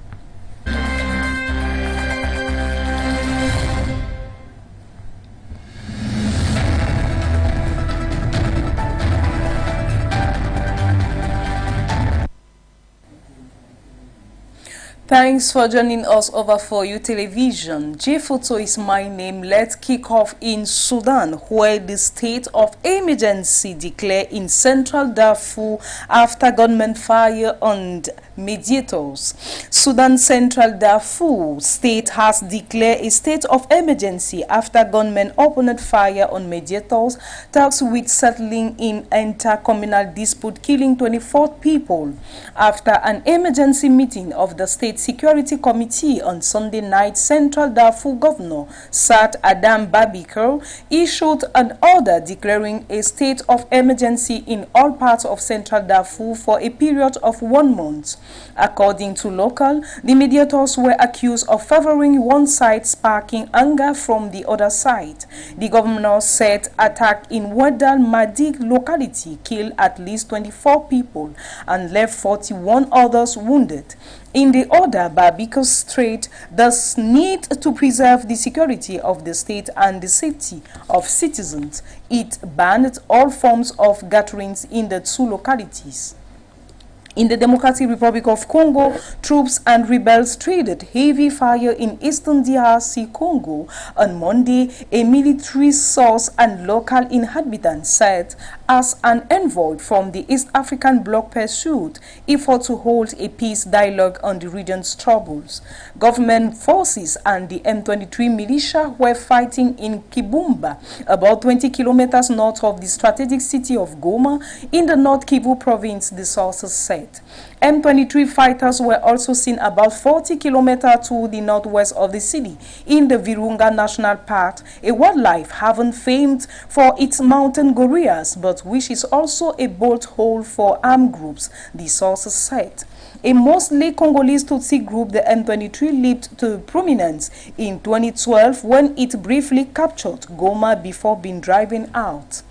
Thanks for joining us over For You Television. J-Photo is my name. Let's kick off in Sudan, where the state of emergency declared in central Darfur after gunmen fire on mediators. Sudan Central Darfur state has declared a state of emergency after gunmen opened fire on mediators, talks with settling in inter-communal dispute, killing 24 people. After an emergency meeting of the State Security Committee on Sunday night, Central Darfur Governor Saad Adam Babikar issued an order declaring a state of emergency in all parts of Central Darfur for a period of 1 month. According to local, the mediators were accused of favoring one side, sparking anger from the other side. The governor said attack in Wadal Madig locality killed at least 24 people and left 41 others wounded. In the order, Babiko stressed the need to preserve the security of the state and the safety of citizens. It banned all forms of gatherings in the two localities. In the Democratic Republic of Congo, troops and rebels traded heavy fire in eastern DRC Congo. On Monday, a military source and local inhabitants said as an envoy from the East African bloc pursued effort to hold a peace dialogue on the region's troubles. Government forces and the M23 militia were fighting in Kibumba, about 20 kilometers north of the strategic city of Goma in the North Kivu province, the sources said. M23 fighters were also seen about 40 kilometers to the northwest of the city in the Virunga National Park, a wildlife haven famed for its mountain gorillas, but but which is also a bolt hole for armed groups, the sources said. A mostly Congolese Tutsi group, the M23, leaped to prominence in 2012 when it briefly captured Goma before being driven out.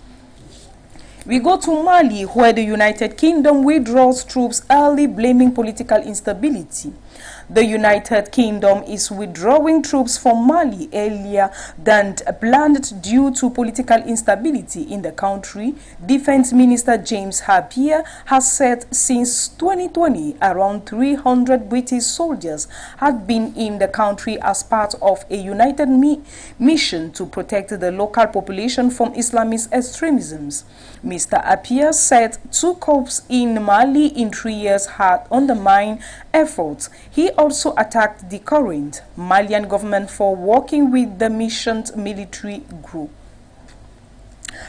We go to Mali, where the United Kingdom withdraws troops early, blaming political instability. The United Kingdom is withdrawing troops from Mali earlier than planned due to political instability in the country. Defense Minister James Harpier has said since 2020, around 300 British soldiers had been in the country as part of a united mission to protect the local population from Islamist extremism. Mr. Harpier said 2 coups in Mali in 3 years had undermined efforts. He also attacked the current Malian government for working with the mission's military group.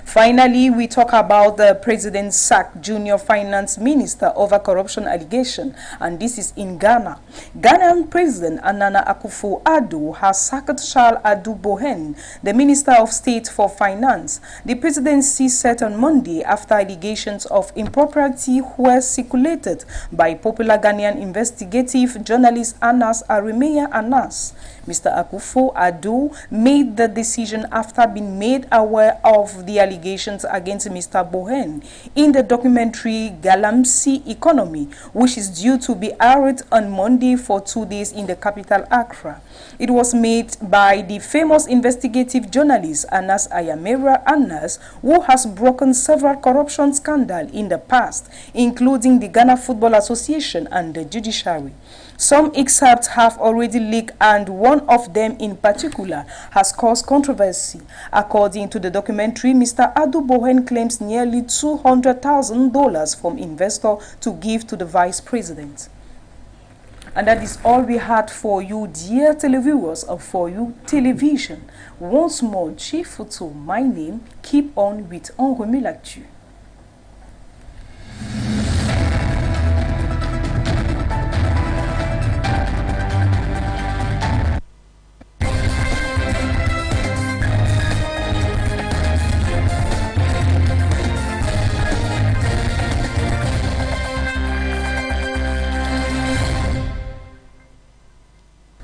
Finally, we talk about the president sacked junior finance minister over corruption allegation, and this is in Ghana. Ghanaian President Nana Akufo-Addo has sacked Charles Adu Bohen, the Minister of State for Finance. The presidency set on Monday after allegations of impropriety were circulated by popular Ghanaian investigative journalist Anas Arimea Anas. Mr. Akufo-Addo made the decision after being made aware of the allegations against Mr. Bohen in the documentary Galamsey Economy, which is due to be aired on Monday for 2 days in the capital Accra. It was made by the famous investigative journalist Anas Ayamera Anas, who has broken several corruption scandals in the past, including the Ghana Football Association and the judiciary. Some excerpts have already leaked, and one of them in particular has caused controversy. According to the documentary, Mr. Adu Bohen claims nearly $200,000 from investor to give to the vice president. And that is all we had for you, dear televiewers of For You Television. Once more, Chief Photo, my name. Keep on with On Remue l'Actu.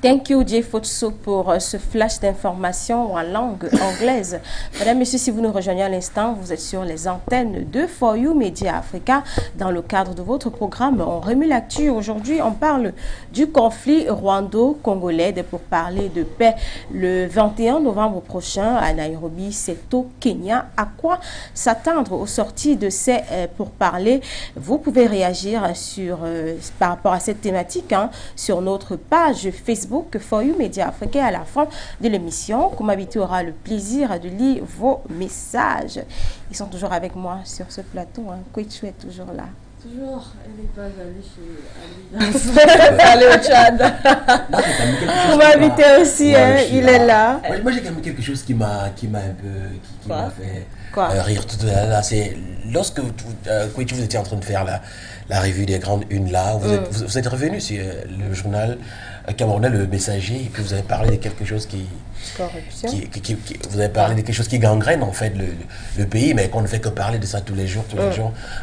Thank you, Jay Fotso, pour ce flash d'informations en langue anglaise. Mesdames, Messieurs, si vous nous rejoignez à l'instant, vous êtes sur les antennes de For You Media Africa dans le cadre de votre programme On Remue l'Actu. Aujourd'hui, on parle du conflit rwando-congolais pour parler de paix le 21 novembre prochain à Nairobi, c'est au Kenya. À quoi s'attendre aux sorties de ces pourparlers? Vous pouvez réagir par rapport à cette thématique sur notre page Facebook For You Media Africa. À la fin de l'émission, comme habitué, aura le plaisir de lire vos messages. Ils sont toujours avec moi sur ce plateau. Kouichou est toujours là. Toujours, elle n'est pas allée chez Ali. Allez au Tchad. Vous m'invitez aussi, il est là. Moi j'ai quand même quelque chose qui m'a un peu fait rire tout à l'heure. C'est lorsque Kouichou, vous étiez en train de faire la revue des grandes unes là, vous êtes revenu sur le journal camerounais, le Messager, et puis vous avez parlé de quelque chose vous avez parlé de quelque chose qui gangrène en fait le pays, mais qu'on ne fait que parler de ça tous les jours.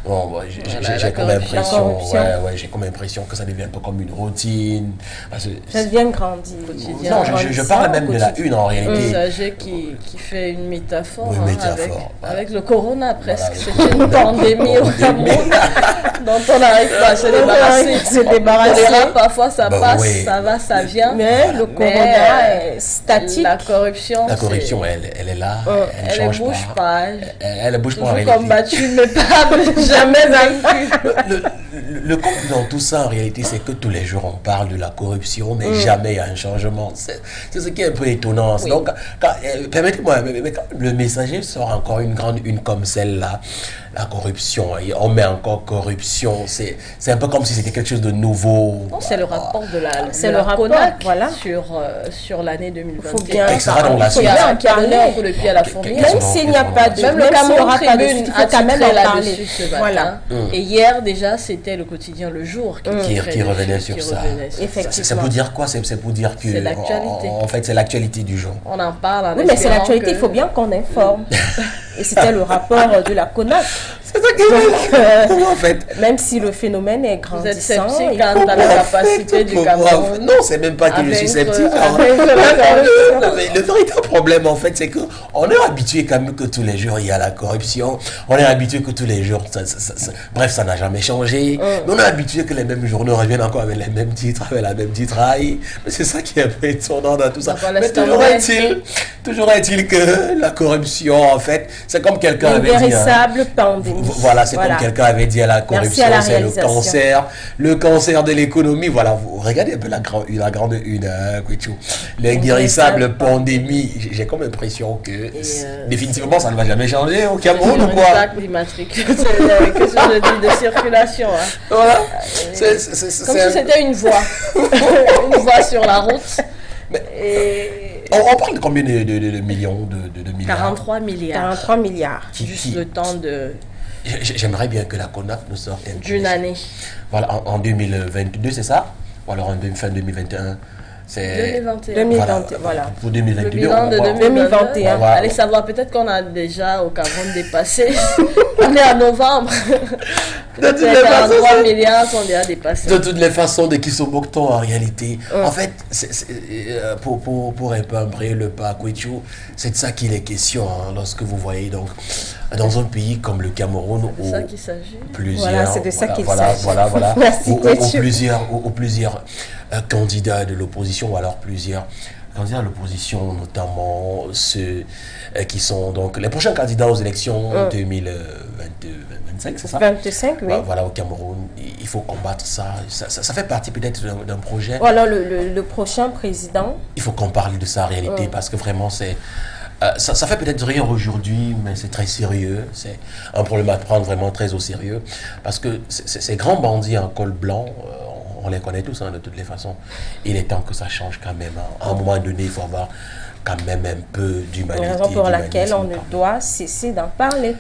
Bon, j'ai comme l'impression, j'ai comme l'impression que ça devient un peu comme une routine. Ça devient grandi. Non, je parle même de la une en réalité. Le Messager qui fait une métaphore, avec le corona presque. C'est une pandémie au Cameroun dont on n'arrive pas à se débarrasser. Parfois ça passe, ça va, ça vient. Mais le corona est statique. La corruption, elle est là. Elle ne bouge pas. Elle ne bouge pas en réalité. Toujours combattue, mais pas jamais vaincue. Le compte dans tout ça, en réalité, c'est que tous les jours, on parle de la corruption, mais jamais il y a un changement. C'est ce qui est un peu étonnant. Oui. Donc, permettez-moi, quand le Messager sort encore une grande une comme celle-là, la corruption, et on met encore corruption, c'est un peu comme si c'était quelque chose de nouveau. Non, c'est le rapport de la CONAC, voilà, sur l'année 2021. Et ça va dans la suite. Qui a donné un coup de pied à la fourmi. Même s'il n'y a pas de... Même le Cameroun Tribune il faut quand même en parler. Voilà. Et hier, déjà, c'était le quotidien Le Jour qui revenait sur ça. Effectivement. C'est pour dire quoi? C'est pour dire que... C'est l'actualité. En fait, c'est l'actualité du jour. On en parle. Oui, mais c'est l'actualité, il faut bien qu'on informe. Et c'était le rapport de la CONAC. C'est ça qui est en fait. Même si le phénomène est Vous êtes grandissant. sceptique quant à la capacité du Cameroun. Non, c'est même pas que je suis sceptique. Non, mais le véritable problème, en fait, c'est qu'on est habitué quand même que tous les jours, il y a la corruption. On est habitué que tous les jours, bref, ça n'a jamais changé. Mais on est habitué que les mêmes journaux reviennent encore avec les mêmes titres, avec la même titraille. Mais c'est ça qui est un peu étonnant dans tout ça. Mais toujours est-il que la corruption, en fait, c'est comme quelqu'un avait dit. Une véritable pandémie. Voilà, c'est comme quelqu'un avait dit à la corruption, c'est le cancer de l'économie. Voilà, vous regardez un peu la grande une, Kouetchou. L'inguérissable pandémie. J'ai comme l'impression que définitivement ça ne va jamais changer au Cameroun ou quoi. Climatique, que sur le dit de circulation. Hein. Voilà. Comme si c'était une voie. Une voie sur la route. Et... On parle de combien de millions de milliards? 43 milliards. 43 milliards. Juste le temps de... J'aimerais bien que la CONAF nous sorte d'une année. Voilà, en 2022, c'est ça? Ou alors en fin 2021? C'est 2021. Voilà. Pour 2022. Le bilan de 2021. Voilà. Allez savoir, peut-être qu'on a déjà au Cameroun dépassé. On est en novembre. Peut-être que les 43 milliards sont déjà dépassés. De toutes les façons, de qui se moque-t-on en réalité? En fait, pour un peu embrayer le pas à Kouetchou, c'est de ça qu'il est question lorsque vous voyez donc dans un pays comme le Cameroun où ça qu'il s'agit. Plusieurs, c'est de ça qu'il s'agit. Voilà. Merci, où plusieurs candidats de l'opposition ou alors plusieurs candidats de l'opposition, notamment ceux qui sont donc les prochains candidats aux élections 2025, c'est ça? 25, oui. Voilà, au Cameroun, il faut combattre ça. Ça fait partie peut-être d'un projet. Voilà, le prochain président. Il faut qu'on parle de ça en réalité parce que vraiment c'est... ça fait peut-être rire aujourd'hui, mais c'est très sérieux. C'est un problème à prendre vraiment très au sérieux. Parce que ces grands bandits en col blanc, on les connaît tous de toutes les façons. Il est temps que ça change quand même. À un moment donné, il faut avoir quand même un peu d'humanité. La raison pour laquelle on ne doit cesser d'en parler.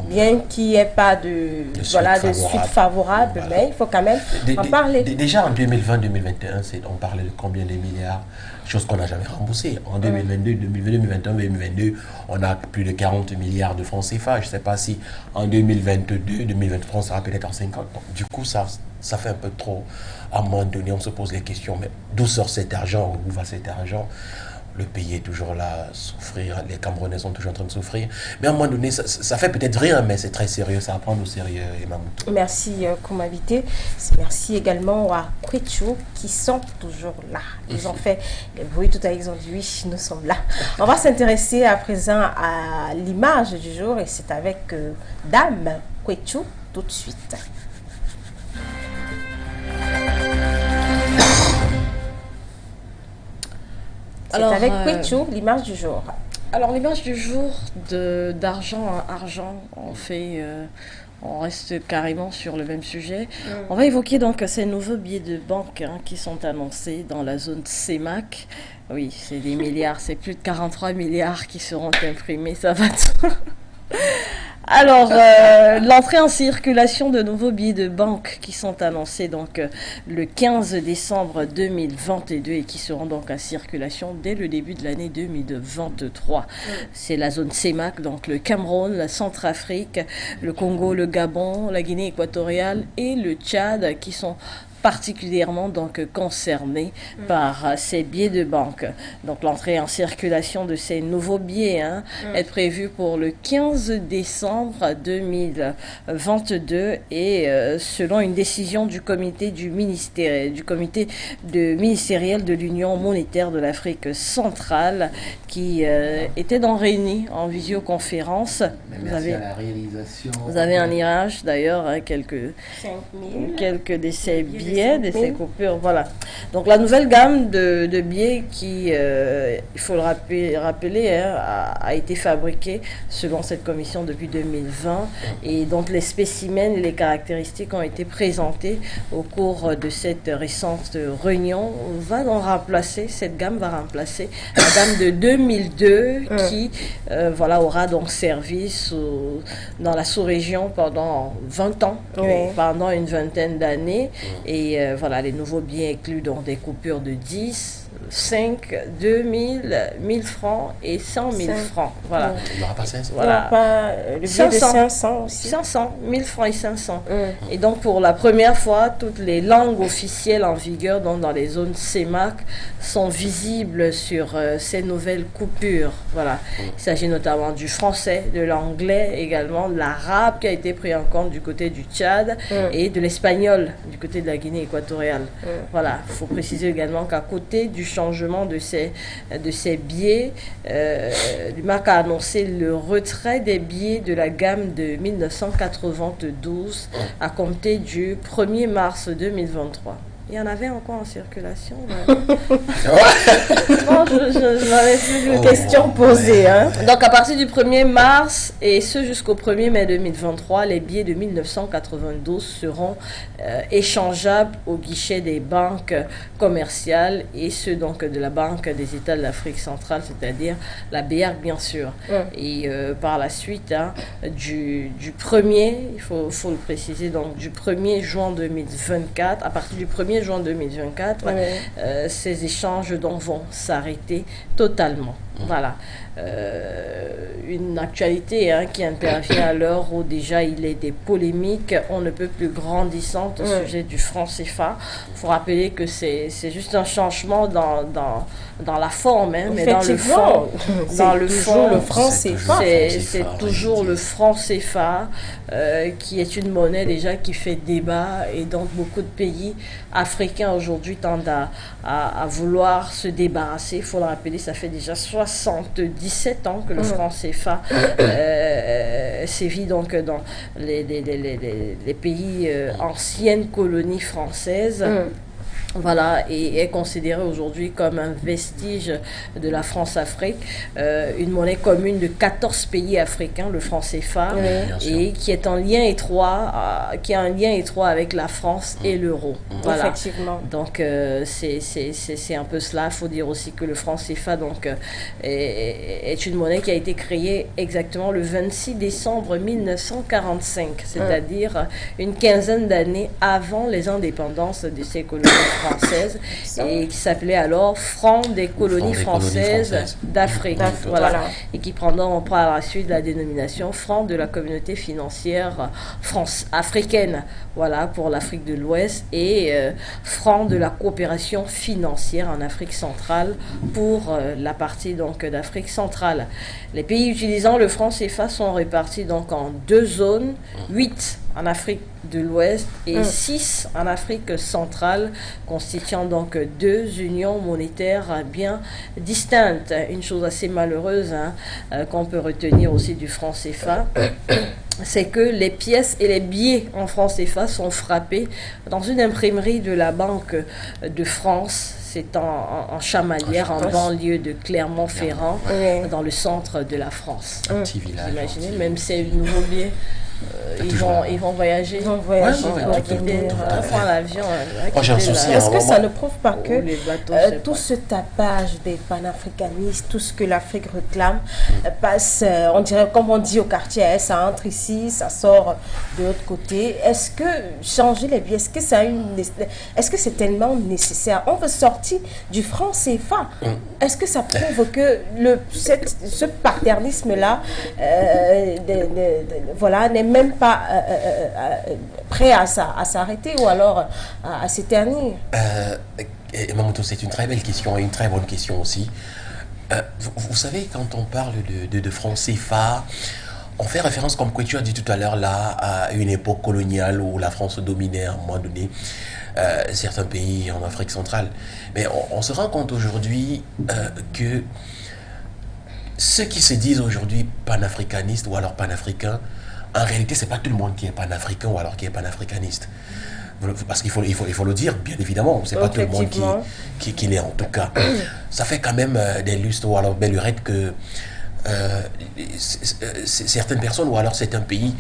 Bien qu'il n'y ait pas de suite favorable, mais il faut quand même en parler. Déjà en 2020-2021, on parlait de combien de milliards? Chose qu'on n'a jamais remboursée. En 2022, 2021, 2022, on a plus de 40 milliards de francs CFA. Je ne sais pas si en 2022, 2023, on sera peut-être en 50. Donc, du coup, ça fait un peu trop. À un moment donné, on se pose les questions, mais d'où sort cet argent? Où va cet argent? Le pays est toujours là à souffrir, les Camerounais sont toujours en train de souffrir. Mais à un moment donné, ça fait peut-être rien, mais c'est très sérieux, ça va prendre au sérieux, Emma Moutou. Merci comme invité. Merci également à Kouetchou qui sont toujours là. Ils ont fait les bruits tout à l'heure, ils ont dit oui, nous sommes là. On va s'intéresser à présent à l'image du jour et c'est avec Dame Kouetchou tout de suite. C'est avec Kouetchou, l'image du jour. Alors, l'image du jour, d'argent à argent, on reste carrément sur le même sujet. On va évoquer donc ces nouveaux billets de banque qui sont annoncés dans la zone CEMAC. Oui, c'est des milliards, c'est plus de 43 milliards qui seront imprimés, ça va tout. Alors, l'entrée en circulation de nouveaux billets de banque qui sont annoncés donc le 15 décembre 2022 et qui seront donc en circulation dès le début de l'année 2023. C'est la zone CEMAC, donc le Cameroun, la Centrafrique, le Congo, le Gabon, la Guinée équatoriale et le Tchad qui sont particulièrement donc concernés par ces billets de banque. Donc l'entrée en circulation de ces nouveaux billets est prévue pour le 15 décembre 2022 et selon une décision du comité ministériel de l'Union monétaire de l'Afrique centrale qui était donc réuni en visioconférence. Merci à la réalisation. Vous avez un image d'ailleurs, quelques de ces billets, de ces coupures, voilà. Donc la nouvelle gamme de billets qui, il faut le rappeler, a été fabriquée selon cette commission depuis 2020 et donc les spécimens et les caractéristiques ont été présentées au cours de cette récente réunion. Cette gamme va remplacer la gamme de 2002 qui aura donc servi dans la sous-région pendant 20 ans, pendant une vingtaine d'années. Et les nouveaux billets incluent donc des coupures de 10, 5, 2000, 1000 francs et 100 000 francs. Voilà. Il n'y aura pas 500. Voilà. Le billet de 500 aussi. 500, 1000 francs et 500. Et donc, pour la première fois, toutes les langues officielles en vigueur dans les zones CEMAC sont visibles sur ces nouvelles coupures. Voilà. Il s'agit notamment du français, de l'anglais également, de l'arabe qui a été pris en compte du côté du Tchad et de l'espagnol du côté de la Guinée équatoriale. Voilà. Il faut préciser également qu'à côté du changement de ces billets, l'UMAC a annoncé le retrait des billets de la gamme de 1992 à compter du 1er mars 2023. Il y en avait encore en circulation. Bon, je n'avais plus de questions posées. Hein. Donc, à partir du 1er mars et ce jusqu'au 1er mai 2023, les billets de 1992 seront échangeables au guichet des banques commerciales et ceux donc de la Banque des États de l'Afrique centrale, c'est-à-dire la BEAC, bien sûr. Et par la suite, hein, du 1er, il faut le préciser, donc du 1er juin 2024, à partir du 1er juin 2024, ces échanges donc vont s'arrêter totalement. Voilà. Une actualité qui intervient à l'heure où déjà il est des polémiques on ne peut plus grandissantes au sujet du franc CFA. Il faut rappeler que c'est juste un changement dans la forme, mais dans le fond, le franc CFA, c'est toujours le franc CFA qui est une monnaie déjà qui fait débat et dont beaucoup de pays africains aujourd'hui tendent à vouloir se débarrasser. Il faut le rappeler, ça fait déjà 77 ans que le franc CFA sévit donc dans les pays anciennes colonies françaises. Voilà, et est considéré aujourd'hui comme un vestige de la France-Afrique, une monnaie commune de 14 pays africains, le franc CFA, et qui est en lien étroit, qui a un lien étroit avec la France et l'euro. Voilà. Effectivement. Donc c'est un peu cela. Il faut dire aussi que le franc CFA donc est une monnaie qui a été créée exactement le 26 décembre 1945, c'est-à-dire une quinzaine d'années avant les indépendances de ces colonies française et qui s'appelait alors franc des colonies françaises d'Afrique. Voilà. Et qui prendra par la suite la dénomination franc de la communauté financière africaine, voilà, pour l'Afrique de l'Ouest, et franc de la coopération financière en Afrique centrale pour la partie donc d'Afrique centrale. Les pays utilisant le franc CFA sont répartis donc en 2 zones, 8 en Afrique de l'Ouest et 6 en Afrique centrale, constituant donc 2 unions monétaires bien distinctes. Une chose assez malheureuse qu'on peut retenir aussi du franc CFA, c'est que les pièces et les billets en franc CFA sont frappés dans une imprimerie de la Banque de France. C'est en Chamalières, en banlieue de Clermont-Ferrand, dans le centre de la France. Un petit village. Imaginez, même ces nouveaux billets, ils vont voyager. Ils vont voyager, ils vont quitter, prendre l'avion. Est-ce que ça ne prouve pas que tout ce tapage des panafricanistes, tout ce que l'Afrique réclame, passe, on dirait, comme on dit au quartier, ça entre ici, ça sort de l'autre côté. Est-ce que changer les billets, est-ce que c'est tellement nécessaire? On veut sortir du franc CFA. Est-ce que ça prouve que ce paternisme-là voilà, n'est même pas prêt à s'arrêter ou alors à s'éterniser? Mamoto, c'est une très belle question et une très bonne question aussi. Vous savez, quand on parle de franc CFA, on fait référence, comme que tu as dit tout à l'heure, là, à une époque coloniale où la France dominait à un moment donné certains pays en Afrique centrale. Mais on se rend compte aujourd'hui que ceux qui se disent aujourd'hui panafricanistes ou alors panafricains, en réalité, c'est pas tout le monde qui est panafricain ou alors qui est panafricaniste. Parce qu'il faut le dire, bien évidemment, c'est pas tout le monde qui l'est en tout cas. Ça fait quand même des lustres ou alors belle lurette que certaines personnes ou alors certains pays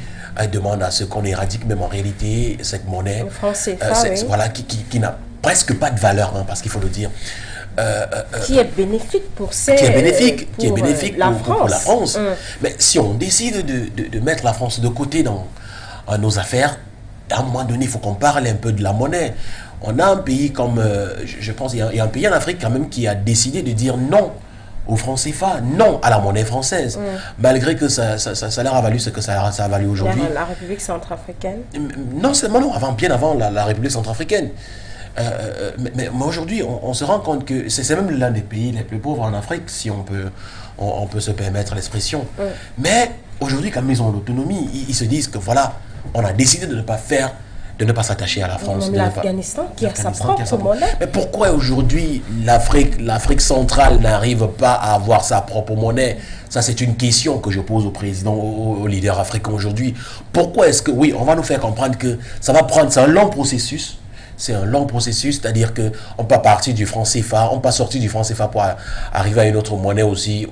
demandent à ce qu'on éradique même en réalité cette monnaie. Le franc CFA, voilà, qui n'a presque pas de valeur, parce qu'il faut le dire. Qui est bénéfique pour la France. Mais si on décide de mettre la France de côté dans nos affaires, à un moment donné, il faut qu'on parle un peu de la monnaie. On a un pays comme, je pense, il y a un pays en Afrique quand même qui a décidé de dire non au franc CFA, non à la monnaie française, malgré que ça leur a valu ce que ça a valu aujourd'hui. La République centrafricaine. Non seulement non, bien avant la République centrafricaine. Mais aujourd'hui, on se rend compte que c'est même l'un des pays les plus pauvres en Afrique, si on peut se permettre l'expression. Mais aujourd'hui, comme ils ont l'autonomie, ils se disent que voilà, on a décidé de ne pas s'attacher à la France. Même l'Afghanistan qui a sa propre monnaie. Mais pourquoi aujourd'hui l'Afrique centrale n'arrive pas à avoir sa propre monnaie? Ça, c'est une question que je pose au président, aux leaders africains aujourd'hui. Pourquoi est-ce que, oui, on va nous faire comprendre que c'est un long processus. C'est un long processus, c'est-à-dire qu'on peut partir du franc CFA, on peut sortir du franc CFA pour arriver à une autre monnaie aussi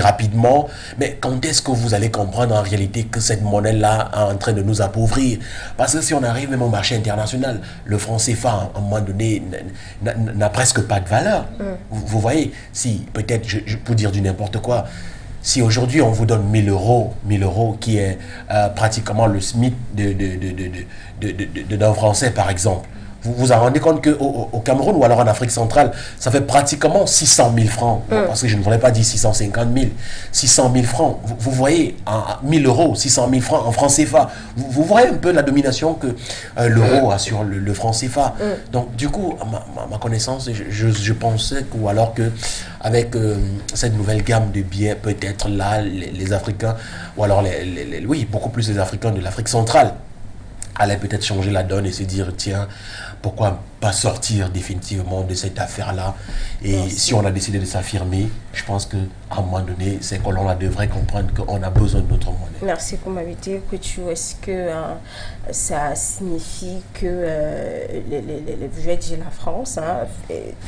rapidement. Mais quand est-ce que vous allez comprendre en réalité que cette monnaie-là est en train de nous appauvrir? Parce que si on arrive même au marché international, le franc CFA, à un moment donné, n'a presque pas de valeur. Vous voyez, si peut-être, pour dire du n'importe quoi, si aujourd'hui on vous donne 1000 euros qui est pratiquement le SMIC d'un Français par exemple, vous vous en rendez compte qu'au Cameroun ou alors en Afrique centrale, ça fait pratiquement 600 000 francs. Parce que je ne voulais pas dire 650 000. 600 000 francs. Vous voyez, 1000 euros, 600 000 francs en franc CFA. Vous voyez un peu la domination que l'euro a sur le franc CFA. Donc, du coup, à ma connaissance, je pensais ou alors que avec cette nouvelle gamme de billets, peut-être là, les Africains, ou alors oui, beaucoup plus les Africains de l'Afrique centrale, allaient peut-être changer la donne et se dire, tiens, pourquoi pas sortir définitivement de cette affaire-là? Et si on a décidé de s'affirmer, je pense qu'à un moment donné, ces colons-là devraient comprendre qu'on a besoin de notre monnaie. Merci pour m'inviter. Est-ce que ça signifie que je vais dire la France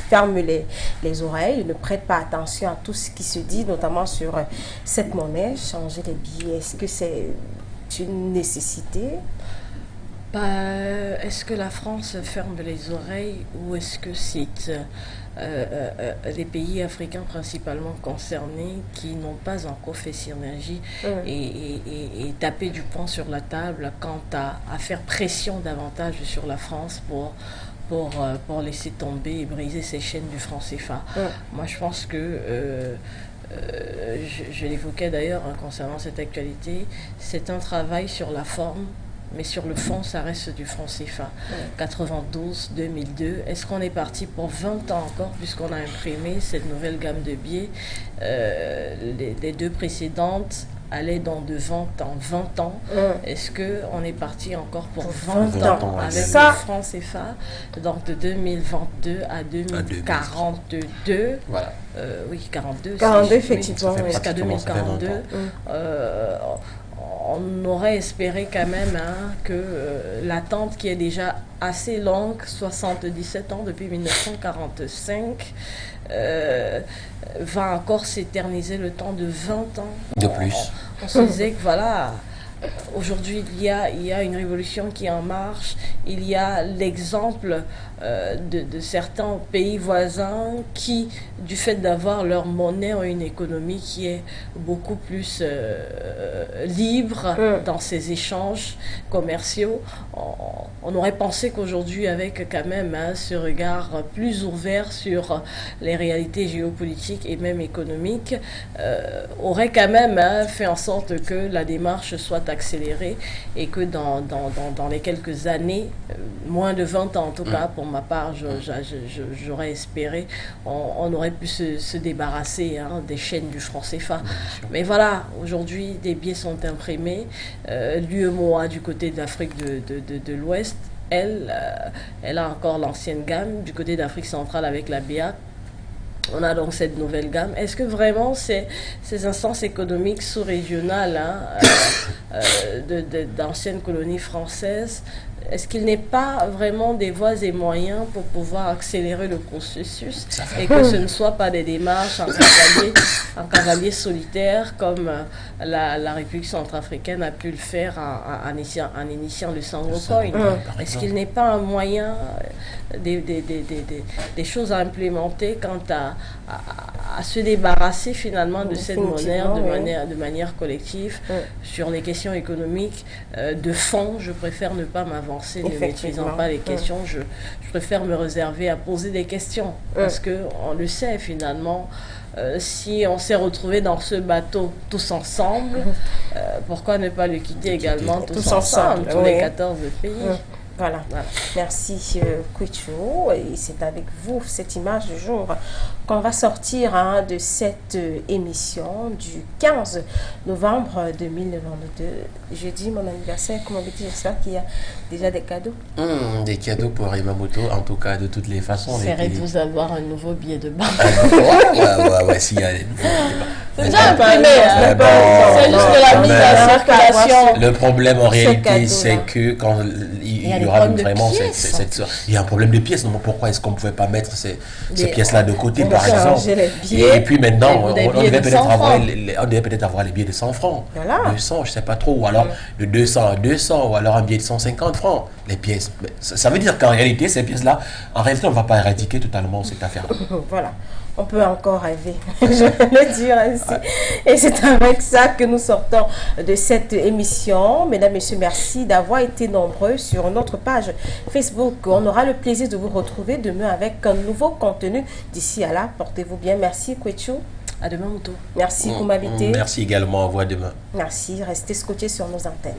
ferme les oreilles, ne prête pas attention à tout ce qui se dit, notamment sur cette monnaie, changer les billets? Est-ce que c'est une nécessité? Est-ce que la France ferme les oreilles ou est-ce que c'est les pays africains principalement concernés qui n'ont pas encore fait synergie et taper du poing sur la table quant à faire pression davantage sur la France pour laisser tomber et briser ces chaînes du franc CFA? Moi, je pense que je l'évoquais d'ailleurs concernant cette actualité, c'est un travail sur la forme. Mais sur le fond, ça reste du franc CFA. 92, 2002. Est-ce qu'on est parti pour 20 ans encore, puisqu'on a imprimé cette nouvelle gamme de billets? Les deux précédentes allaient dans de vente en 20 ans. Est-ce qu'on est parti encore pour 20 ans avec le franc CFA? Donc de 2022 à 2042. Voilà. Oui, 42. 42, effectivement. Jusqu'à 2042. On aurait espéré quand même que l'attente qui est déjà assez longue, 77 ans depuis 1945, va encore s'éterniser le temps de 20 ans. De plus. On se disait que voilà, aujourd'hui il y a une révolution qui est en marche, il y a l'exemple de certains pays voisins qui, du fait d'avoir leur monnaie, ont une économie qui est beaucoup plus libre dans ses échanges commerciaux. On aurait pensé qu'aujourd'hui, avec quand même ce regard plus ouvert sur les réalités géopolitiques et même économiques, aurait quand même fait en sorte que la démarche soit accélérée et que dans les quelques années, moins de 20 ans en tout cas, pour ma part, j'aurais espéré, on aurait pu se débarrasser des chaînes du franc CFA. Mais voilà, aujourd'hui, des billets sont imprimés. L'UEMOA du côté de l'Afrique de l'Ouest, elle a encore l'ancienne gamme. Du côté d'Afrique centrale avec la BEAC, on a donc cette nouvelle gamme. Est-ce que vraiment ces instances économiques sous-régionales d'anciennes colonies françaises, est-ce qu'il n'est pas vraiment des voies et moyens pour pouvoir accélérer le processus et que ce ne soit pas des démarches en cavalier solitaire comme la République centrafricaine a pu le faire en initiant le Sangocoin? Est-ce qu'il n'est pas un moyen, des choses à implémenter quant à se débarrasser finalement de cette monnaie de oui. manière collective. Sur les questions économiques de fond, je préfère ne pas m'avancer, ne maîtrisant pas les questions. Je préfère me réserver à poser des questions parce qu'on le sait finalement. Si on s'est retrouvé dans ce bateau tous ensemble, pourquoi ne pas le quitter également tous ensemble, tous les 14 pays. Voilà. Merci Kwecho. Et c'est avec vous, cette image du jour, qu'on va sortir de cette émission du 15 novembre 2022. Jeudi, mon anniversaire, comme on dit, j'espère qu'il y a déjà des cadeaux. Des cadeaux pour Yamamoto, en tout cas, de toutes les façons. J'essaierai de vous avoir un nouveau billet de banque. Ouais, s'il y a des nouveaux c'est déjà imprimé, c'est juste de la mise en circulation. Le problème en réalité, c'est que quand il y aura vraiment il y a un problème de pièces. Donc pourquoi est-ce qu'on ne pouvait pas mettre ces pièces-là de côté, par exemple? Et puis maintenant, on devait peut-être avoir les billets de 100 francs. Voilà. 200, je ne sais pas trop. Ou alors de 200 à 200, ou alors un billet de 150 francs. Les pièces. Ça veut dire qu'en réalité, ces pièces-là, en réalité, on ne va pas éradiquer totalement cette affaire-là. Voilà. On peut encore rêver, je vais le dire ainsi. Et c'est avec ça que nous sortons de cette émission. Mesdames, Messieurs, merci d'avoir été nombreux sur notre page Facebook. On aura le plaisir de vous retrouver demain avec un nouveau contenu. D'ici à là, portez-vous bien. Merci, Kwecho. À demain, Mouto. Merci, Koumabité. Merci également. Au revoir demain. Merci. Restez scotchés sur nos antennes.